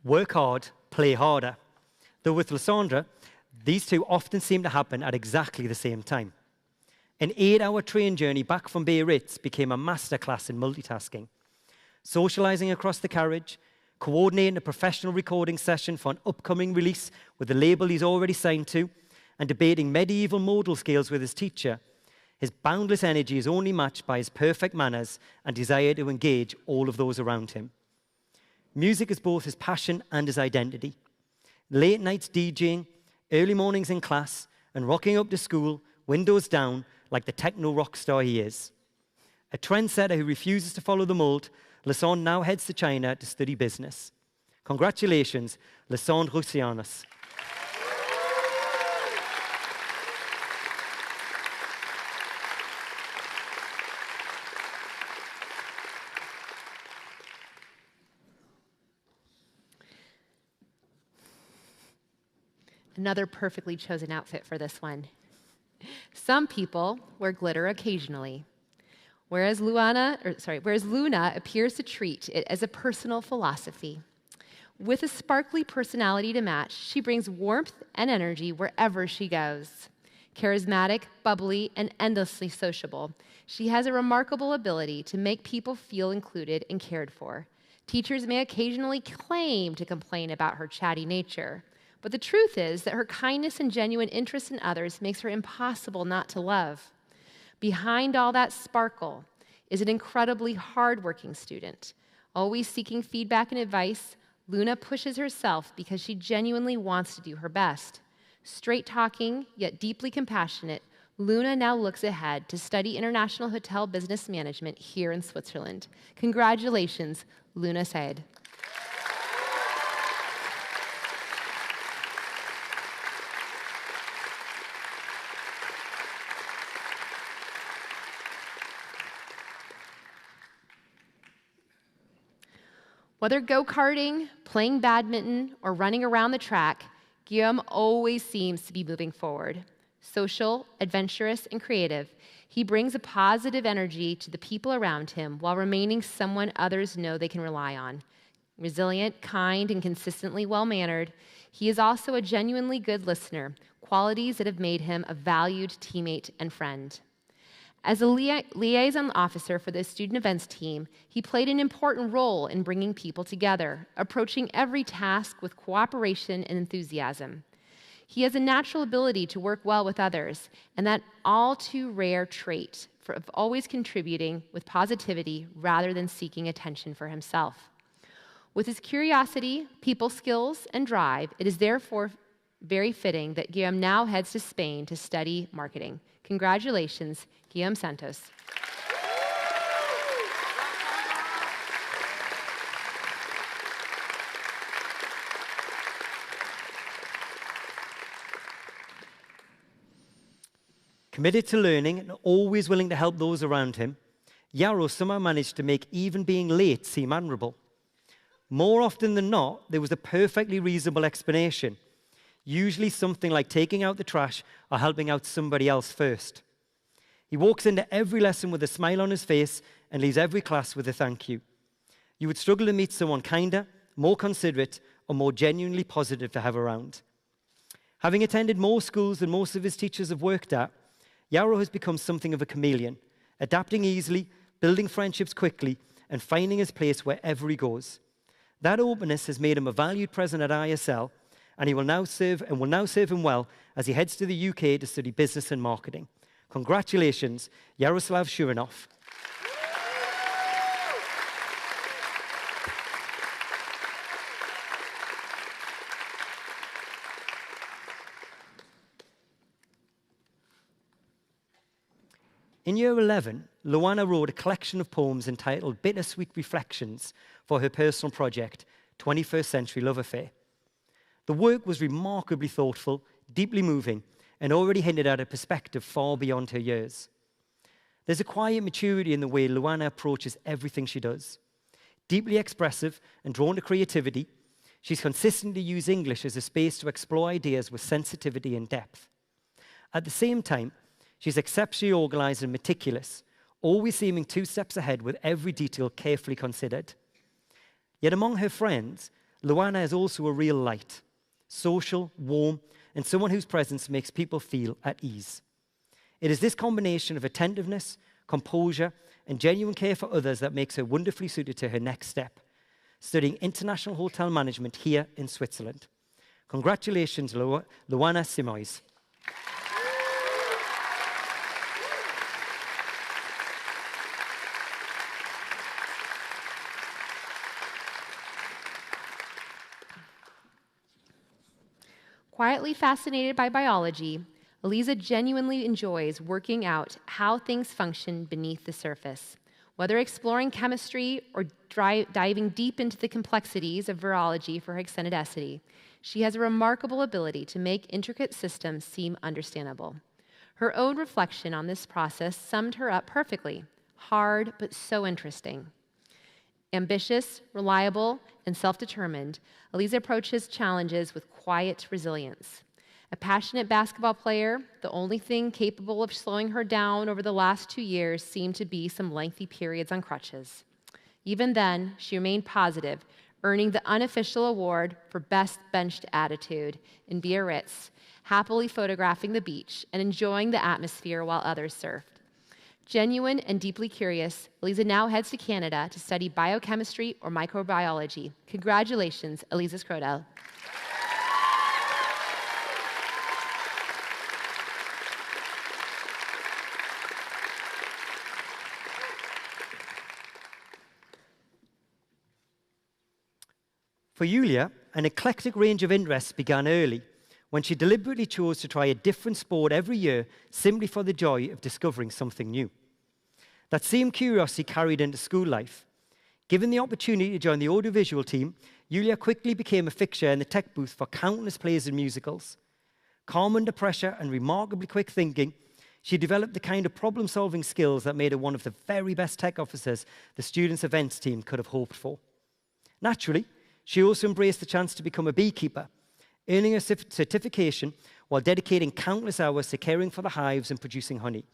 Work hard, play harder. Though with Lysandra, these two often seem to happen at exactly the same time. An 8-hour train journey back from Biarritz became a masterclass in multitasking. Socializing across the carriage, coordinating a professional recording session for an upcoming release with the label he's already signed to, and debating medieval modal scales with his teacher, his boundless energy is only matched by his perfect manners and desire to engage all of those around him. Music is both his passion and his identity. Late nights DJing, early mornings in class, and rocking up to school, windows down, like the techno rock star he is. A trendsetter who refuses to follow the mold, Lausanne now heads to China to study business. Congratulations, Lausanne Rusianos. Another perfectly chosen outfit for this one. Some people wear glitter occasionally, whereas Luna appears to treat it as a personal philosophy. With a sparkly personality to match, she brings warmth and energy wherever she goes. Charismatic, bubbly, and endlessly sociable, she has a remarkable ability to make people feel included and cared for. Teachers may occasionally claim to complain about her chatty nature, but the truth is that her kindness and genuine interest in others makes her impossible not to love. Behind all that sparkle is an incredibly hardworking student. Always seeking feedback and advice, Luna pushes herself because she genuinely wants to do her best. Straight-talking, yet deeply compassionate, Luna now looks ahead to study international hotel business management here in Switzerland. Congratulations, Luna Said. Whether go-karting, playing badminton, or running around the track, Guillaume always seems to be moving forward. Social, adventurous, and creative, he brings a positive energy to the people around him while remaining someone others know they can rely on. Resilient, kind, and consistently well-mannered, he is also a genuinely good listener, qualities that have made him a valued teammate and friend. As a liaison officer for the student events team, he played an important role in bringing people together, approaching every task with cooperation and enthusiasm. He has a natural ability to work well with others, and that all too rare trait of always contributing with positivity rather than seeking attention for himself. With his curiosity, people skills, and drive, it is therefore very fitting that Guillaume now heads to Spain to study marketing. Congratulations, Guillaume Santos. Committed to learning and always willing to help those around him, Yarrow somehow managed to make even being late seem admirable. More often than not, there was a perfectly reasonable explanation, usually something like taking out the trash or helping out somebody else first. He walks into every lesson with a smile on his face and leaves every class with a thank you. You would struggle to meet someone kinder, more considerate, or more genuinely positive to have around. Having attended more schools than most of his teachers have worked at, Yarrow has become something of a chameleon, adapting easily, building friendships quickly, and finding his place wherever he goes. That openness has made him a valued presence at ISL, and will now serve him well as he heads to the UK to study business and marketing. Congratulations, Yaroslav Shurinov. In year 11, Luana wrote a collection of poems entitled Bittersweet Reflections for her personal project, 21st Century Love Affair. The work was remarkably thoughtful, deeply moving, and already hinted at a perspective far beyond her years. There's a quiet maturity in the way Luana approaches everything she does. Deeply expressive and drawn to creativity, she's consistently used English as a space to explore ideas with sensitivity and depth. At the same time, she's exceptionally organized and meticulous, always seeming 2 steps ahead with every detail carefully considered. Yet among her friends, Luana is also a real light, social, warm, and someone whose presence makes people feel at ease. It is this combination of attentiveness, composure, and genuine care for others that makes her wonderfully suited to her next step, studying international hotel management here in Switzerland. Congratulations, Luana Simoes. Quietly fascinated by biology, Eliza genuinely enjoys working out how things function beneath the surface. Whether exploring chemistry or diving deep into the complexities of virology for her extended essay, she has a remarkable ability to make intricate systems seem understandable. Her own reflection on this process summed her up perfectly: hard, but so interesting. Ambitious, reliable, and self-determined, Eliza approaches challenges with quiet resilience. A passionate basketball player, the only thing capable of slowing her down over the last 2 years seemed to be some lengthy periods on crutches. Even then, she remained positive, earning the unofficial award for Best Benched Attitude in Biarritz, happily photographing the beach and enjoying the atmosphere while others surfed. Genuine and deeply curious, Eliza now heads to Canada to study biochemistry or microbiology. Congratulations, Eliza Scrodel. For Yulia, an eclectic range of interests began early, when she deliberately chose to try a different sport every year simply for the joy of discovering something new. That same curiosity carried into school life. Given the opportunity to join the audiovisual team, Yulia quickly became a fixture in the tech booth for countless plays and musicals. Calm under pressure and remarkably quick thinking, she developed the kind of problem-solving skills that made her one of the very best tech officers the students' events team could have hoped for. Naturally, she also embraced the chance to become a beekeeper, earning a certification while dedicating countless hours to caring for the hives and producing honey.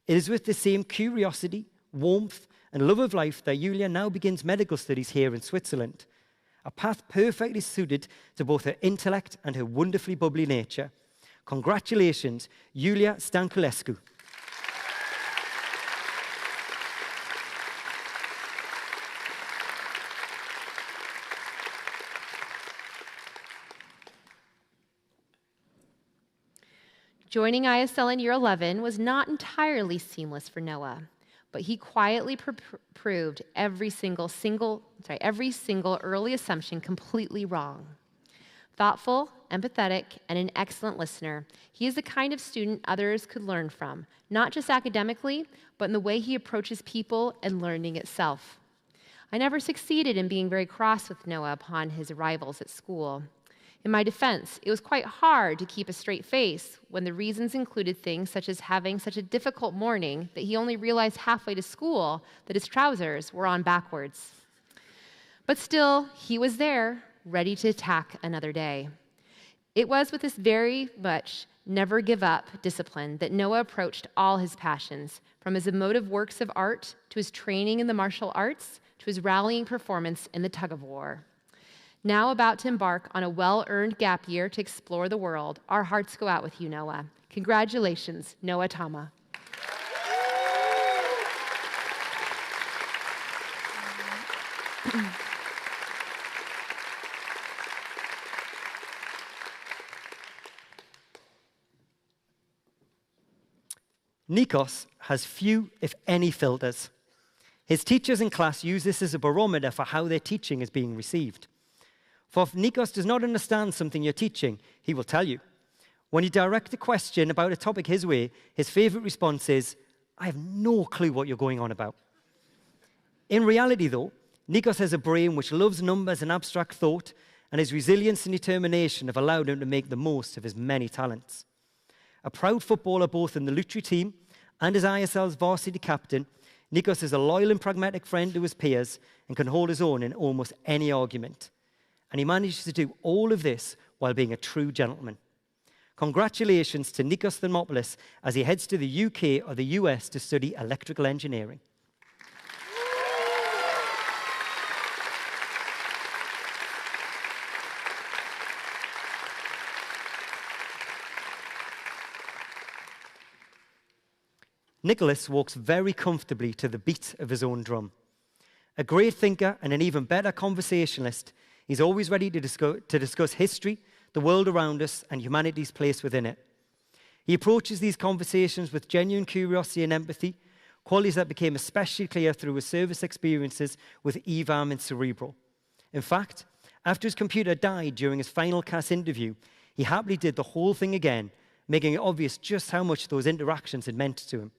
It is with the same curiosity, warmth, and love of life that Yulia now begins medical studies here in Switzerland, a path perfectly suited to both her intellect and her wonderfully bubbly nature. Congratulations, Yulia Stanculescu. Joining ISL in year 11 was not entirely seamless for Noah, but he quietly proved every single early assumption completely wrong. Thoughtful, empathetic, and an excellent listener, he is the kind of student others could learn from, not just academically, but in the way he approaches people and learning itself. I never succeeded in being very cross with Noah upon his arrivals at school. In my defense, it was quite hard to keep a straight face when the reasons included things such as having such a difficult morning that he only realized halfway to school that his trousers were on backwards. But still, he was there, ready to attack another day. It was with this very much never give up discipline that Noah approached all his passions, from his emotive works of art to his training in the martial arts to his rallying performance in the tug-of-war. Now about to embark on a well-earned gap year to explore the world, our hearts go out with you, Noah. Congratulations, Noah Tama. Nikos has few, if any, filters. His teachers in class use this as a barometer for how their teaching is being received. For if Nikos does not understand something you're teaching, he will tell you. When you direct a question about a topic his way, his favorite response is, "I have no clue what you're going on about." In reality, though, Nikos has a brain which loves numbers and abstract thought, and his resilience and determination have allowed him to make the most of his many talents. A proud footballer both in the Lutri team and as ISL's varsity captain, Nikos is a loyal and pragmatic friend to his peers and can hold his own in almost any argument. And he manages to do all of this while being a true gentleman. Congratulations to Nikos Thermopoulos as he heads to the UK or the US to study electrical engineering. Nicholas walks very comfortably to the beat of his own drum. A great thinker and an even better conversationalist, he's always ready to discuss history, the world around us, and humanity's place within it. He approaches these conversations with genuine curiosity and empathy, qualities that became especially clear through his service experiences with EVAM and Cerebral. In fact, after his computer died during his final CAS interview, he happily did the whole thing again, making it obvious just how much those interactions had meant to him.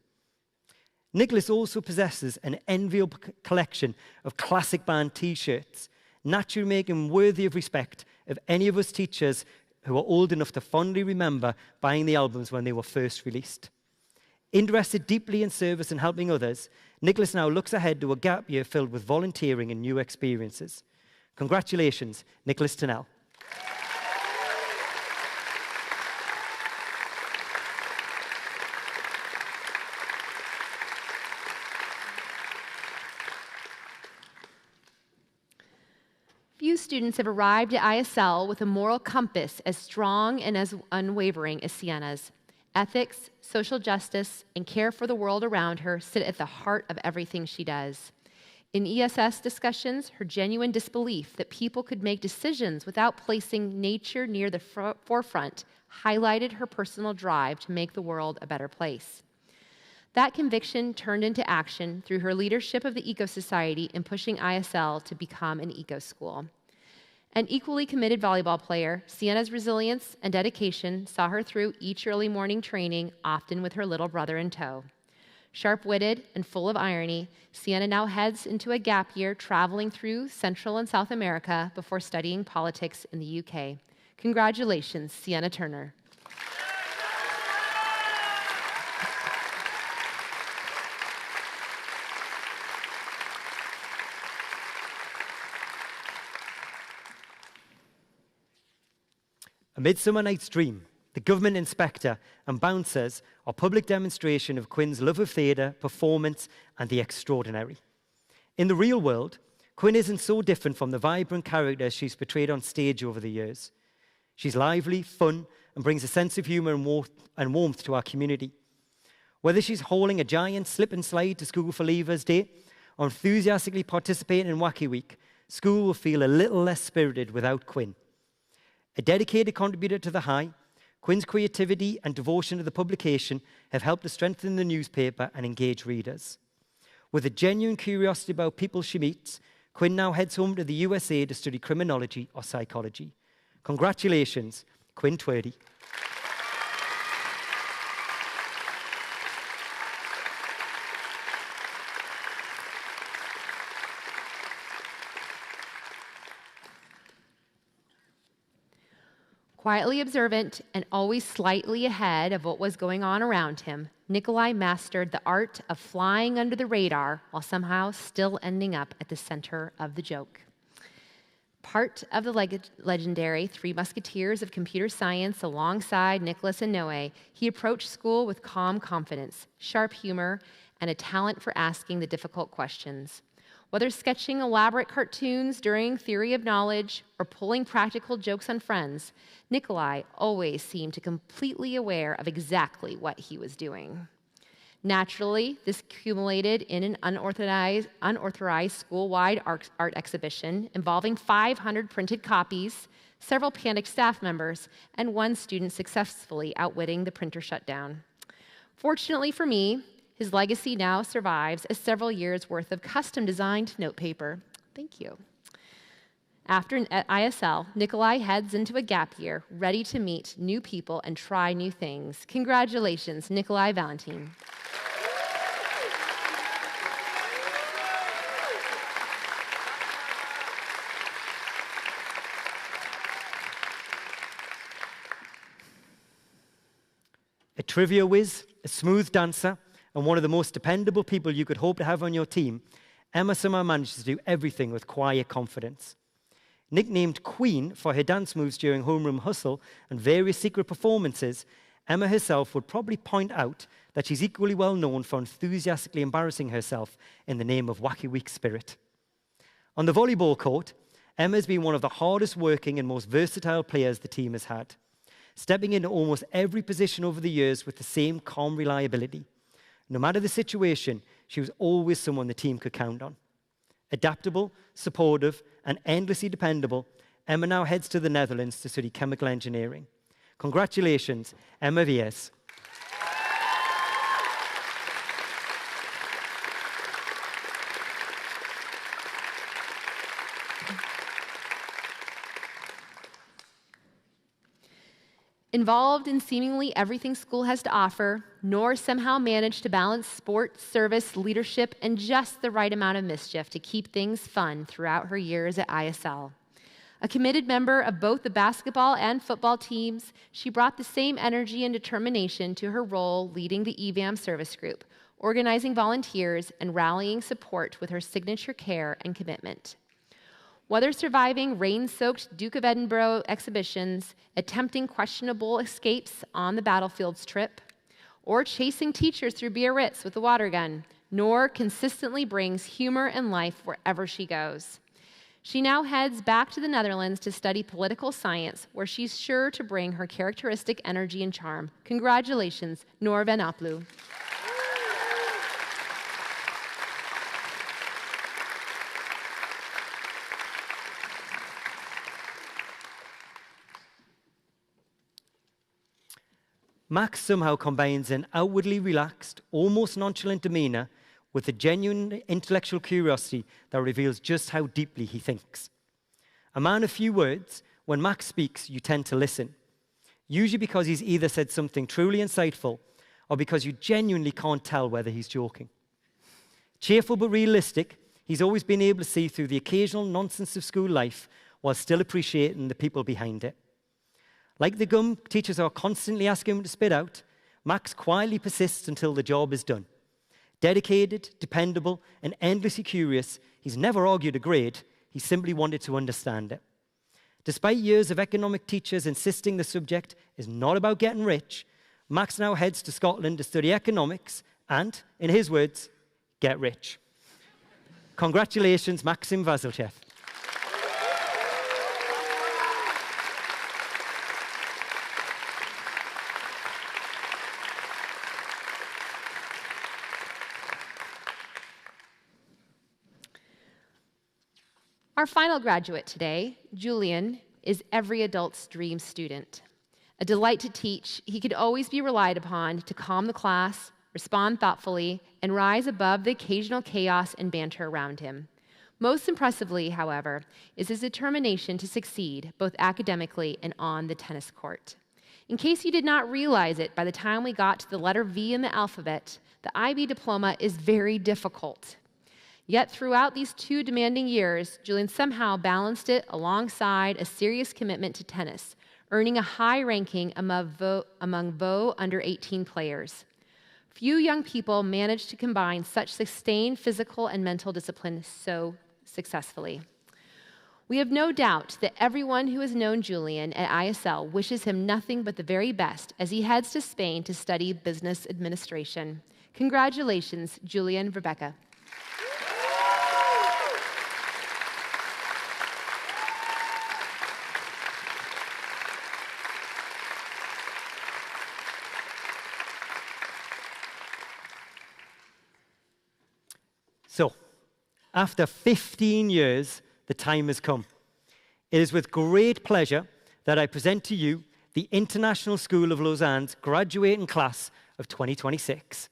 Nicholas also possesses an enviable collection of classic band T-shirts, naturally making him worthy of respect of any of us teachers who are old enough to fondly remember buying the albums when they were first released. Interested deeply in service and helping others, Nicholas now looks ahead to a gap year filled with volunteering and new experiences. Congratulations, Nicholas Tennell. Few students have arrived at ISL with a moral compass as strong and as unwavering as Sienna's. Ethics, social justice, and care for the world around her sit at the heart of everything she does. In ESS discussions, her genuine disbelief that people could make decisions without placing nature near the forefront highlighted her personal drive to make the world a better place. That conviction turned into action through her leadership of the Eco-Society in pushing ISL to become an eco-school. An equally committed volleyball player, Sienna's resilience and dedication saw her through each early morning training, often with her little brother in tow. Sharp-witted and full of irony, Sienna now heads into a gap year traveling through Central and South America before studying politics in the UK. Congratulations, Sienna Turner. A Midsummer Night's Dream, The Government Inspector, and Bouncers are public demonstration of Quinn's love of theatre, performance, and the extraordinary. In the real world, Quinn isn't so different from the vibrant characters she's portrayed on stage over the years. She's lively, fun, and brings a sense of humour and warmth to our community. Whether she's hauling a giant slip and slide to school for Leavers Day or enthusiastically participating in Wacky Week, school will feel a little less spirited without Quinn. A dedicated contributor to The High, Quinn's creativity and devotion to the publication have helped to strengthen the newspaper and engage readers. With a genuine curiosity about people she meets, Quinn now heads home to the USA to study criminology or psychology. Congratulations, Quinn Twerdy. Quietly observant and always slightly ahead of what was going on around him, Nikolai mastered the art of flying under the radar while somehow still ending up at the center of the joke. Part of the legendary Three Musketeers of computer science alongside Nicholas and Noé, he approached school with calm confidence, sharp humor, and a talent for asking the difficult questions. Whether sketching elaborate cartoons during theory of knowledge or pulling practical jokes on friends, Nikolai always seemed to completely aware of exactly what he was doing. Naturally, this accumulated in an unauthorized school-wide art exhibition involving 500 printed copies, several panicked staff members, and one student successfully outwitting the printer shutdown. Fortunately for me, his legacy now survives as several years' worth of custom-designed notepaper. Thank you. After an ISL, Nikolai heads into a gap year, ready to meet new people and try new things. Congratulations, Nikolai Valentine. A trivia whiz, a smooth dancer, and one of the most dependable people you could hope to have on your team, Emma somehow manages to do everything with quiet confidence. Nicknamed Queen for her dance moves during homeroom hustle and various secret performances, Emma herself would probably point out that she's equally well known for enthusiastically embarrassing herself in the name of Wacky Week spirit. On the volleyball court, Emma has been one of the hardest working and most versatile players the team has had, stepping into almost every position over the years with the same calm reliability. No matter the situation, she was always someone the team could count on. Adaptable, supportive, and endlessly dependable, Emma now heads to the Netherlands to study chemical engineering. Congratulations, Emma Viers. Involved in seemingly everything school has to offer, Noor somehow managed to balance sport, service, leadership, and just the right amount of mischief to keep things fun throughout her years at ISL. A committed member of both the basketball and football teams, she brought the same energy and determination to her role leading the EVAM service group, organizing volunteers and rallying support with her signature care and commitment. Whether surviving rain-soaked Duke of Edinburgh exhibitions, attempting questionable escapes on the battlefield's trip, or chasing teachers through Biarritz with a water gun, Noor consistently brings humor and life wherever she goes. She now heads back to the Netherlands to study political science, where she's sure to bring her characteristic energy and charm. Congratulations, Noor van Aplu. Max somehow combines an outwardly relaxed, almost nonchalant demeanor with a genuine intellectual curiosity that reveals just how deeply he thinks. A man of few words, when Max speaks, you tend to listen, usually because he's either said something truly insightful or because you genuinely can't tell whether he's joking. Cheerful but realistic, he's always been able to see through the occasional nonsense of school life while still appreciating the people behind it. Like the gum teachers are constantly asking him to spit out, Max quietly persists until the job is done. Dedicated, dependable, and endlessly curious, he's never argued a grade, he simply wanted to understand it. Despite years of economic teachers insisting the subject is not about getting rich, Max now heads to Scotland to study economics and, in his words, get rich. Congratulations, Maxim Vasilchev. Our final graduate today, Julian, is every adult's dream student. A delight to teach, he could always be relied upon to calm the class, respond thoughtfully, and rise above the occasional chaos and banter around him. Most impressively, however, is his determination to succeed both academically and on the tennis court. In case you did not realize it, by the time we got to the letter V in the alphabet, the IB diploma is very difficult. Yet throughout these 2 demanding years, Julian somehow balanced it alongside a serious commitment to tennis, earning a high ranking among VO under 18 players. Few young people manage to combine such sustained physical and mental discipline so successfully. We have no doubt that everyone who has known Julian at ISL wishes him nothing but the very best as he heads to Spain to study business administration. Congratulations, Julian Rebecca. So, after 15 years, the time has come. It is with great pleasure that I present to you the International School of Lausanne's graduating class of 2026.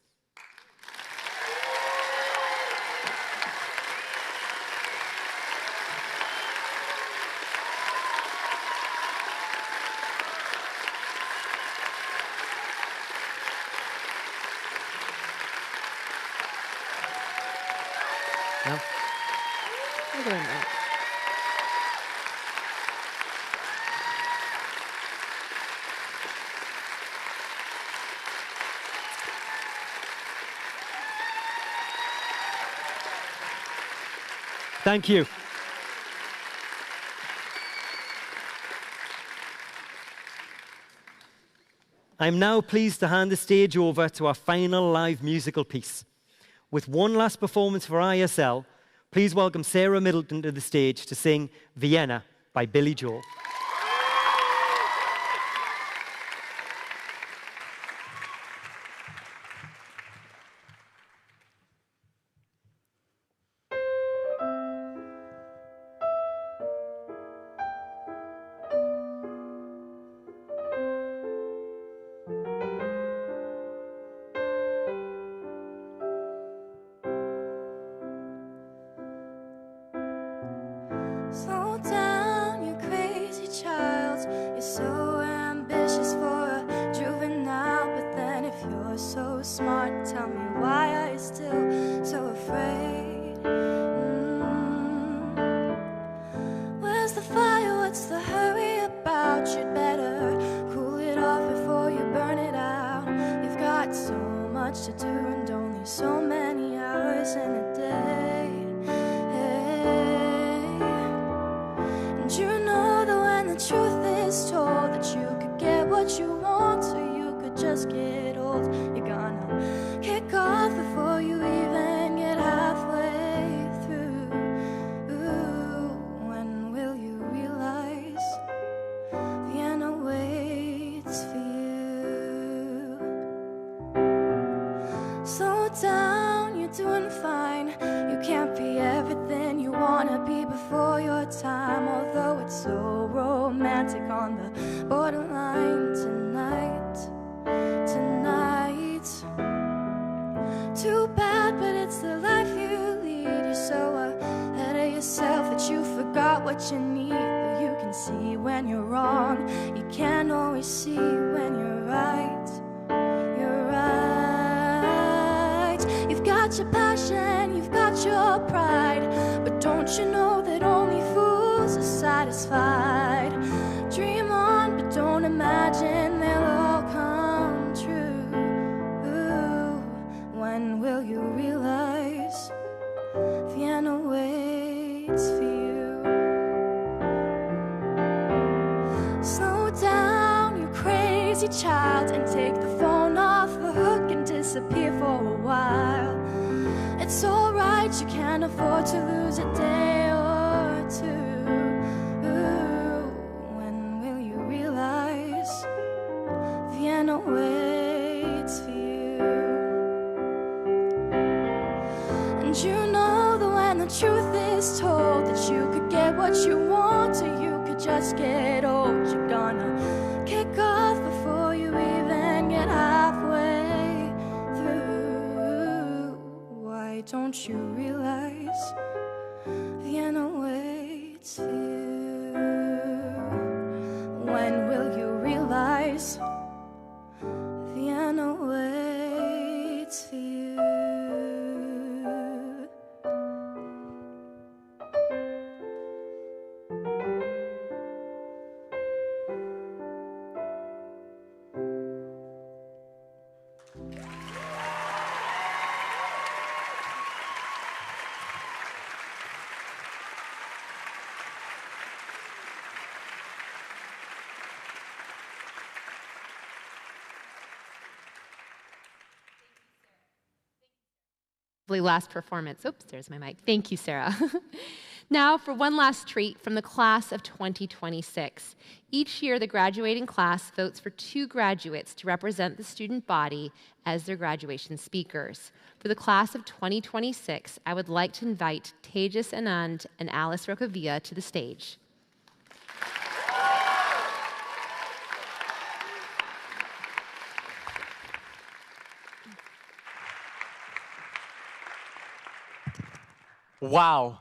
Now, thank you. I'm now pleased to hand the stage over to our final live musical piece. With one last performance for ISL, please welcome Sarah Middleton to the stage to sing Vienna by Billy Joel. Slow down, you crazy child. You're so ambitious for a juvenile. But then if you're so smart, tell me why are you still so afraid? Where's the fire? What's the hurry about? You'd better cool it off before you burn it out. You've got so much to do and only so many hours in a day. And you know that when the truth is told that you could get what you want, so you could just get old. You're gonna kick off before you even get halfway through. Ooh, when will you realize Vienna waits for you? Slow down, you're doing fine. You can't be everything you wanna be before your time. Although it's so romantic on the borderline tonight. Too bad, but it's the life you lead. You're so ahead of yourself that you forgot what you need. But you can see when you're wrong. You can't always see when you're right. You're right. You've got your passion, you've got your pride. But don't you know that only fools are satisfied? Dream on, but don't imagine they'll all come true. Ooh, when will you realize Vienna waits for you? Slow down, you crazy child, and take the phone off the hook and disappear for a while. It's alright, you can't afford to lose a day or two. Ooh, when will you realize Vienna waits for you? And you know that when the truth is told that you could get what you want, or you could just get old, you're gonna kick off don't you realize Vienna waits for you? When will you realize Vienna waits for you? Last performance. Oops, there's my mic. Thank you, Sarah. Now for one last treat from the class of 2026. Each year, the graduating class votes for 2 graduates to represent the student body as their graduation speakers. For the class of 2026, I would like to invite Tejas Anand and Alice Rokavia to the stage. Wow.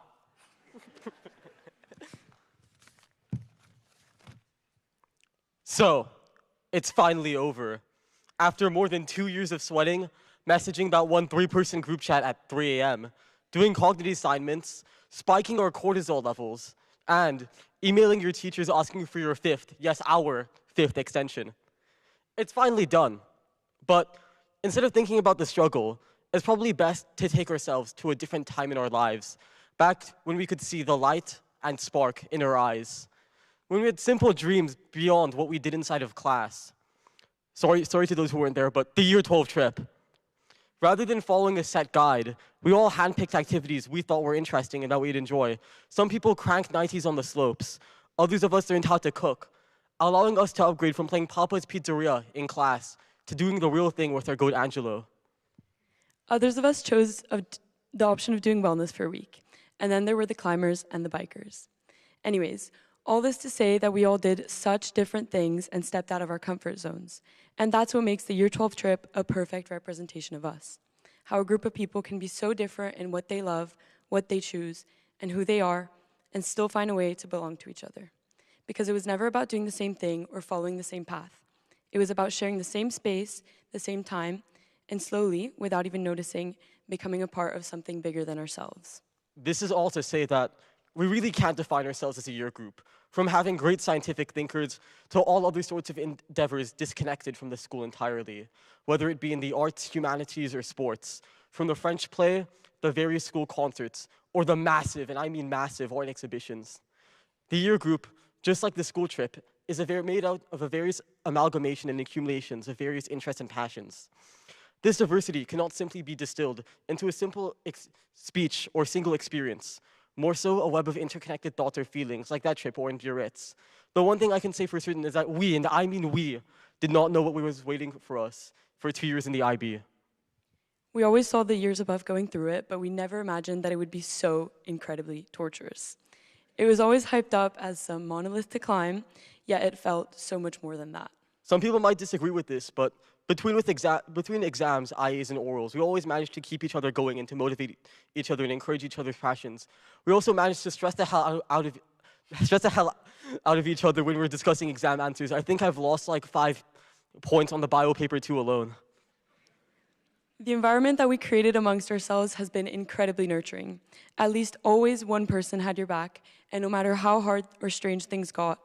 So, it's finally over. After more than 2 years of sweating, messaging that one 3-person group chat at 3 a.m., doing cognitive assignments, spiking our cortisol levels, and emailing your teachers asking for your 5th, yes, our 5th extension. It's finally done. But instead of thinking about the struggle, it's probably best to take ourselves to a different time in our lives, back when we could see the light and spark in our eyes, when we had simple dreams beyond what we did inside of class. Sorry to those who weren't there, but the year 12 trip. Rather than following a set guide, we all handpicked activities we thought were interesting and that we'd enjoy. Some people cranked 90s on the slopes. Others of us learned how to cook, allowing us to upgrade from playing Papa's Pizzeria in class to doing the real thing with our goat Angelo. Others of us chose the option of doing wellness for a week. And then there were the climbers and the bikers. Anyways, all this to say that we all did such different things and stepped out of our comfort zones. And that's what makes the year 12 trip a perfect representation of us. How a group of people can be so different in what they love, what they choose, and who they are, and still find a way to belong to each other. Because it was never about doing the same thing or following the same path. It was about sharing the same space, the same time, and slowly, without even noticing, becoming a part of something bigger than ourselves. This is all to say that we really can't define ourselves as a year group, from having great scientific thinkers to all other sorts of endeavors disconnected from the school entirely, whether it be in the arts, humanities, or sports, from the French play, the various school concerts, or the massive, and I mean massive, art exhibitions. The year group, just like the school trip, is made out of a various amalgamation and accumulations of various interests and passions. This diversity cannot simply be distilled into a simple speech or single experience, more so a web of interconnected thoughts or feelings, like that trip or in Biarritz. The one thing I can say for certain is that we, and I mean we, did not know what was waiting for us for 2 years in the IB. We always saw the years above going through it, but we never imagined that it would be so incredibly torturous. It was always hyped up as some monolith to climb, yet it felt so much more than that. Some people might disagree with this, but between exams, IAs, and orals, we always managed to keep each other going and to motivate each other and encourage each other's passions. We also managed to stress the hell out of each other when we were discussing exam answers. I think I've lost like 5 points on the bio paper 2 alone. The environment that we created amongst ourselves has been incredibly nurturing. At least always one person had your back, and no matter how hard or strange things got,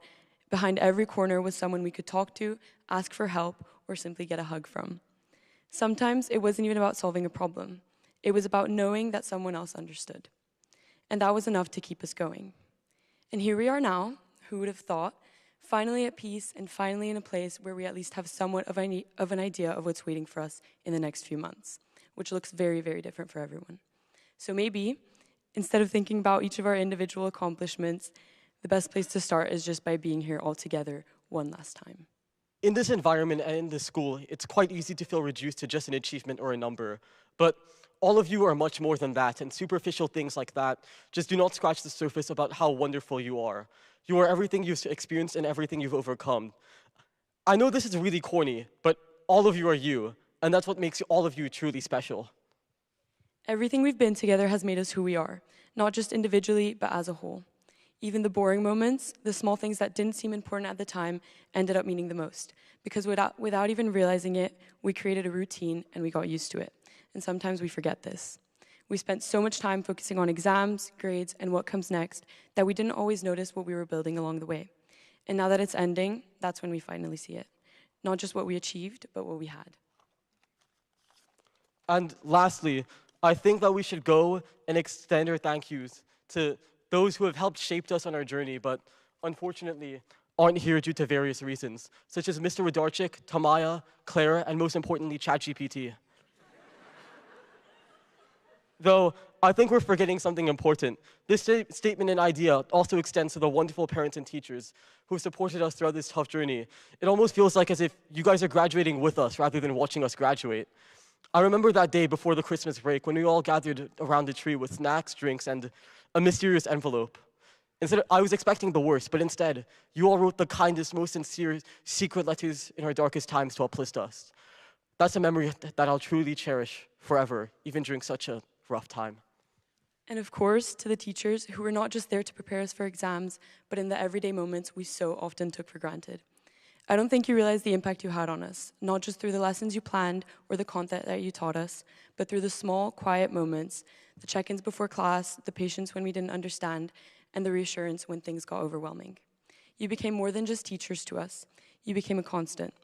behind every corner was someone we could talk to, ask for help, or simply get a hug from. Sometimes it wasn't even about solving a problem. It was about knowing that someone else understood. And that was enough to keep us going. And here we are now, who would have thought, finally at peace and finally in a place where we at least have somewhat of an idea of what's waiting for us in the next few months, which looks very, very different for everyone. So maybe, instead of thinking about each of our individual accomplishments, the best place to start is just by being here all together one last time. In this environment and in this school, it's quite easy to feel reduced to just an achievement or a number. But all of you are much more than that, and superficial things like that just do not scratch the surface about how wonderful you are. You are everything you've experienced and everything you've overcome. I know this is really corny, but all of you are you, and that's what makes all of you truly special. Everything we've been together has made us who we are, not just individually, but as a whole. Even the boring moments, the small things that didn't seem important at the time, ended up meaning the most. Because without even realizing it, we created a routine and we got used to it. And sometimes we forget this. We spent so much time focusing on exams, grades, and what comes next that we didn't always notice what we were building along the way. And now that it's ending, that's when we finally see it. Not just what we achieved, but what we had. And lastly, I think that we should go and extend our thank yous to those who have helped shape us on our journey, but unfortunately aren't here due to various reasons, such as Mr. Wodarczyk, Tamaya, Claire, and most importantly, ChatGPT. Though, I think we're forgetting something important. This statement and idea also extends to the wonderful parents and teachers who have supported us throughout this tough journey. It almost feels like as if you guys are graduating with us rather than watching us graduate. I remember that day before the Christmas break when we all gathered around the tree with snacks, drinks, and a mysterious envelope. I was expecting the worst, but instead, you all wrote the kindest, most sincere secret letters in our darkest times to uplift us. That's a memory that I'll truly cherish forever, even during such a rough time. And of course, to the teachers who were not just there to prepare us for exams, but in the everyday moments we so often took for granted. I don't think you realize the impact you had on us, not just through the lessons you planned or the content that you taught us, but through the small, quiet moments, the check-ins before class, the patience when we didn't understand, and the reassurance when things got overwhelming. You became more than just teachers to us. You became a constant,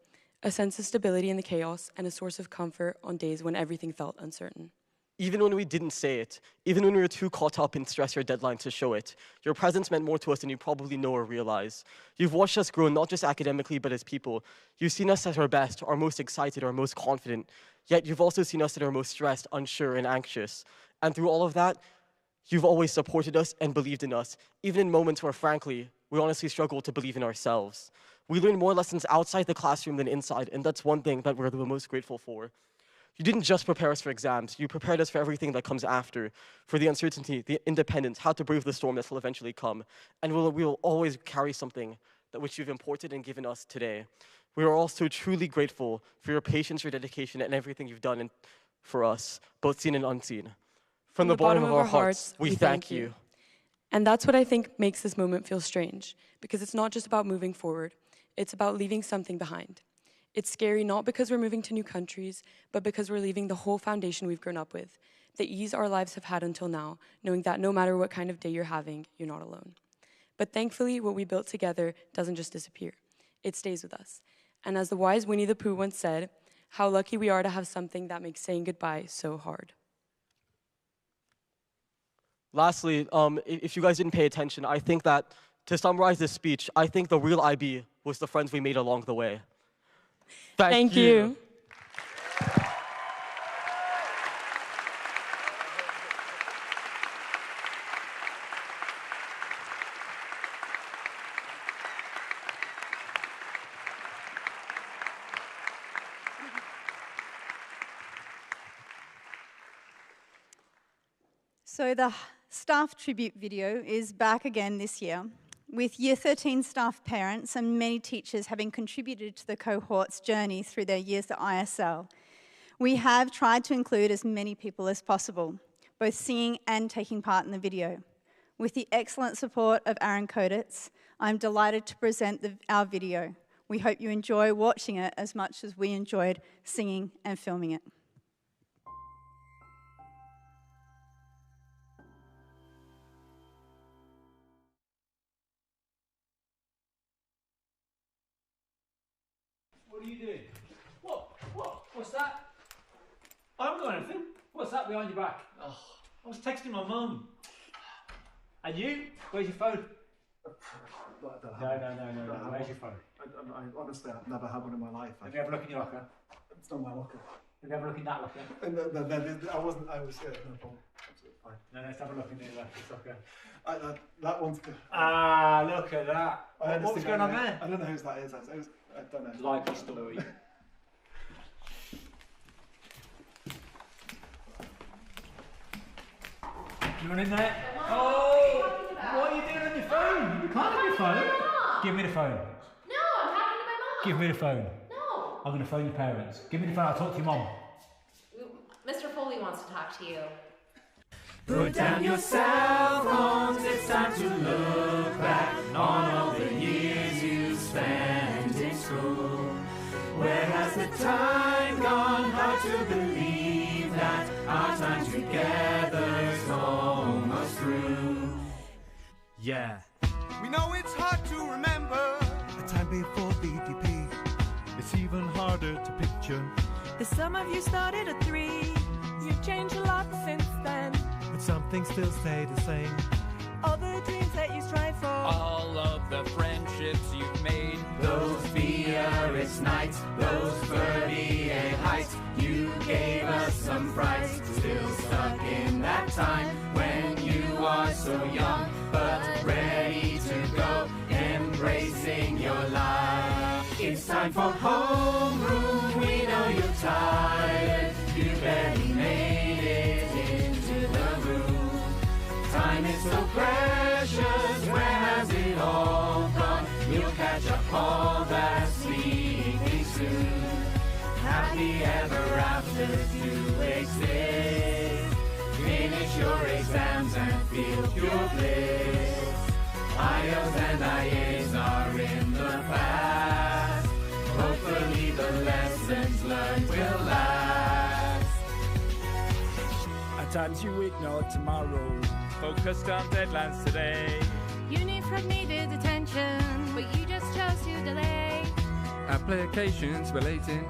a sense of stability in the chaos, and a source of comfort on days when everything felt uncertain. Even when we didn't say it, even when we were too caught up in stress or deadlines to show it, your presence meant more to us than you probably know or realize. You've watched us grow not just academically, but as people. You've seen us at our best, our most excited, our most confident, yet you've also seen us at our most stressed, unsure, and anxious. And through all of that, you've always supported us and believed in us, even in moments where, frankly, we honestly struggled to believe in ourselves. We learned more lessons outside the classroom than inside, and that's one thing that we're the most grateful for. You didn't just prepare us for exams, you prepared us for everything that comes after, for the uncertainty, the independence, how to brave the storm that will eventually come. And we will always carry something that which you've imported and given us today. We are also truly grateful for your patience, your dedication, and everything you've done for us, both seen and unseen. From the bottom of our hearts, we thank you. And that's what I think makes this moment feel strange, because it's not just about moving forward, it's about leaving something behind. It's scary not because we're moving to new countries, but because we're leaving the whole foundation we've grown up with, the ease our lives have had until now, knowing that no matter what kind of day you're having, you're not alone. But thankfully, what we built together doesn't just disappear. It stays with us. And as the wise Winnie the Pooh once said, how lucky we are to have something that makes saying goodbye so hard. Lastly, if you guys didn't pay attention, I think that, to summarize this speech, I think the real IB was the friends we made along the way. Thank you. So the staff tribute video is back again this year, with Year 13 staff parents and many teachers having contributed to the cohort's journey through their years at ISL. We have tried to include as many people as possible, both singing and taking part in the video. With the excellent support of Aaron Koditz, I'm delighted to present our video. We hope you enjoy watching it as much as we enjoyed singing and filming it. What are you doing? What's that? I haven't got anything. What's that behind your back? Oh, I was texting my mum. And you? Where's your phone? No. Where's your phone? I honestly, I've never had one in my life. Have you ever looked in your locker? It's not my locker. Have you ever looked in that locker? No, I was no problem. Absolutely fine. No, let's have a look in the locker. That one's good. Ah, look at that. What's going on there? I don't know whose that is. I don't know. Likely story. You want in there? Oh! What are you doing on your phone? You can't have your phone. Give me the phone. No, I'm talking to my mom. Give me the phone. No. I'm going to phone your parents. Give me the phone. I'll talk to your mom. Mr. Foley wants to talk to you. Put down your cell phones, it's time to look back on all the years you spent in school. Where has the time gone? Hard to believe that our time together's almost through. Yeah. We know it's hard to remember A time before BDP. It's even harder to picture. The sum of you started at 3. You've changed a lot since then. But some things still stay the same. All the dreams that you strive for. All of the friendships you've made. Those Biarritz nights, those Verbier heights. You gave us some frights. Still stuck in that time when you are so young, but ready to go, embracing your life. It's time for homeroom. We know you're tired. You barely made it into the room. Time is so precious. Where has it all gone? You'll catch up all that sleeping soon. Happy ever after to exist. Finish your exams and feel pure bliss. IELTS and IAs are in the past. Hopefully the lessons learned will last. At times you ignore tomorrow, Focused on deadlines today. Unifrag needed attention, but you just chose to delay. Applications relating.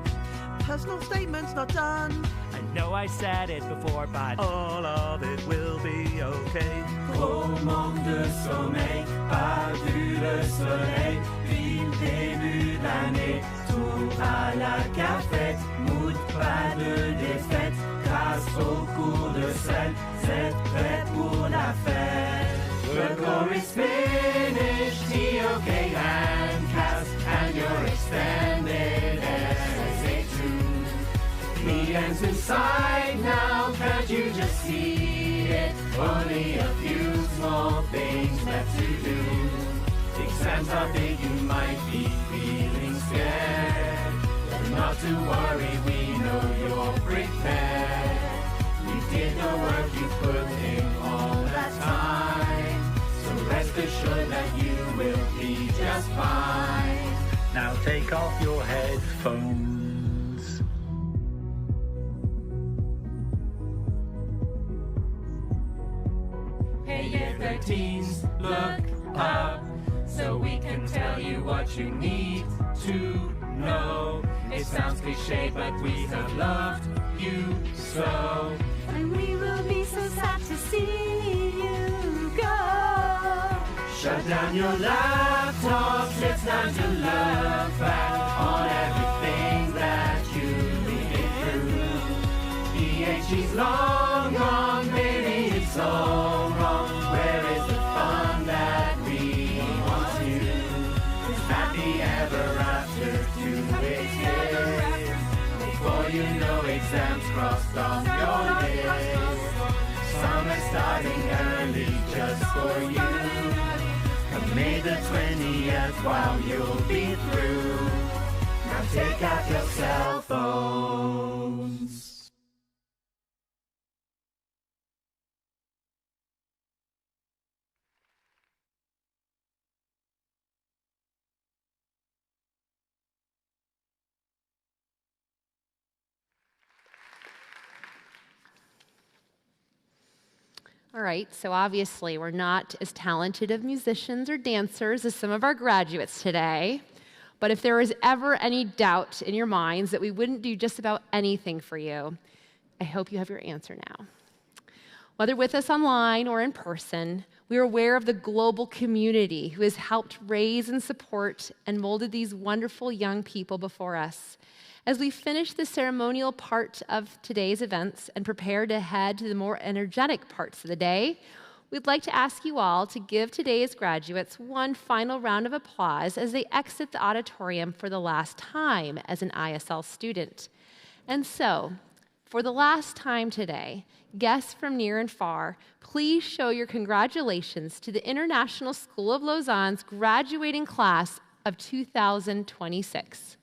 Personal statements not done. I know I said it before, but all of it will be okay. Au manque de sommeil, pas vu le soleil, puis le début d'année, tout à la cafette, mood, pas de défaite, grâce au cours de sel, c'est prêt pour la fête. The core is finished, TOK and cast, and your extended essay too. The end's in sight now, can't you just see it? Only a few small things left to do. Exams are big, you might be feeling scared. But not to worry, we know you're prepared. You did the work, you put in all that time. So rest assured that you will be just fine. Now take off your headphones. Hey, year 13s, look up, so we can tell you what you need to know. It sounds cliche, but we have loved you so. And we will be so sad to see you go. Shut down your laptops, it's time to look back on everything that you've been through. PhD's long gone, maybe it's all wrong. Where is the fun that we want you? Happy ever after to exist. Before you know, exams crossed off your list. Summer starting early just for you. Come May the 20th while you'll be through. Now take out your cell phones. All right, so obviously we're not as talented of musicians or dancers as some of our graduates today, but if there was ever any doubt in your minds that we wouldn't do just about anything for you, I hope you have your answer now. Whether with us online or in person, we are aware of the global community who has helped raise and support and molded these wonderful young people before us. As we finish the ceremonial part of today's events and prepare to head to the more energetic parts of the day, we'd like to ask you all to give today's graduates one final round of applause as they exit the auditorium for the last time as an ISL student. And so, for the last time today, guests from near and far, please show your congratulations to the International School of Lausanne's graduating class of 2026.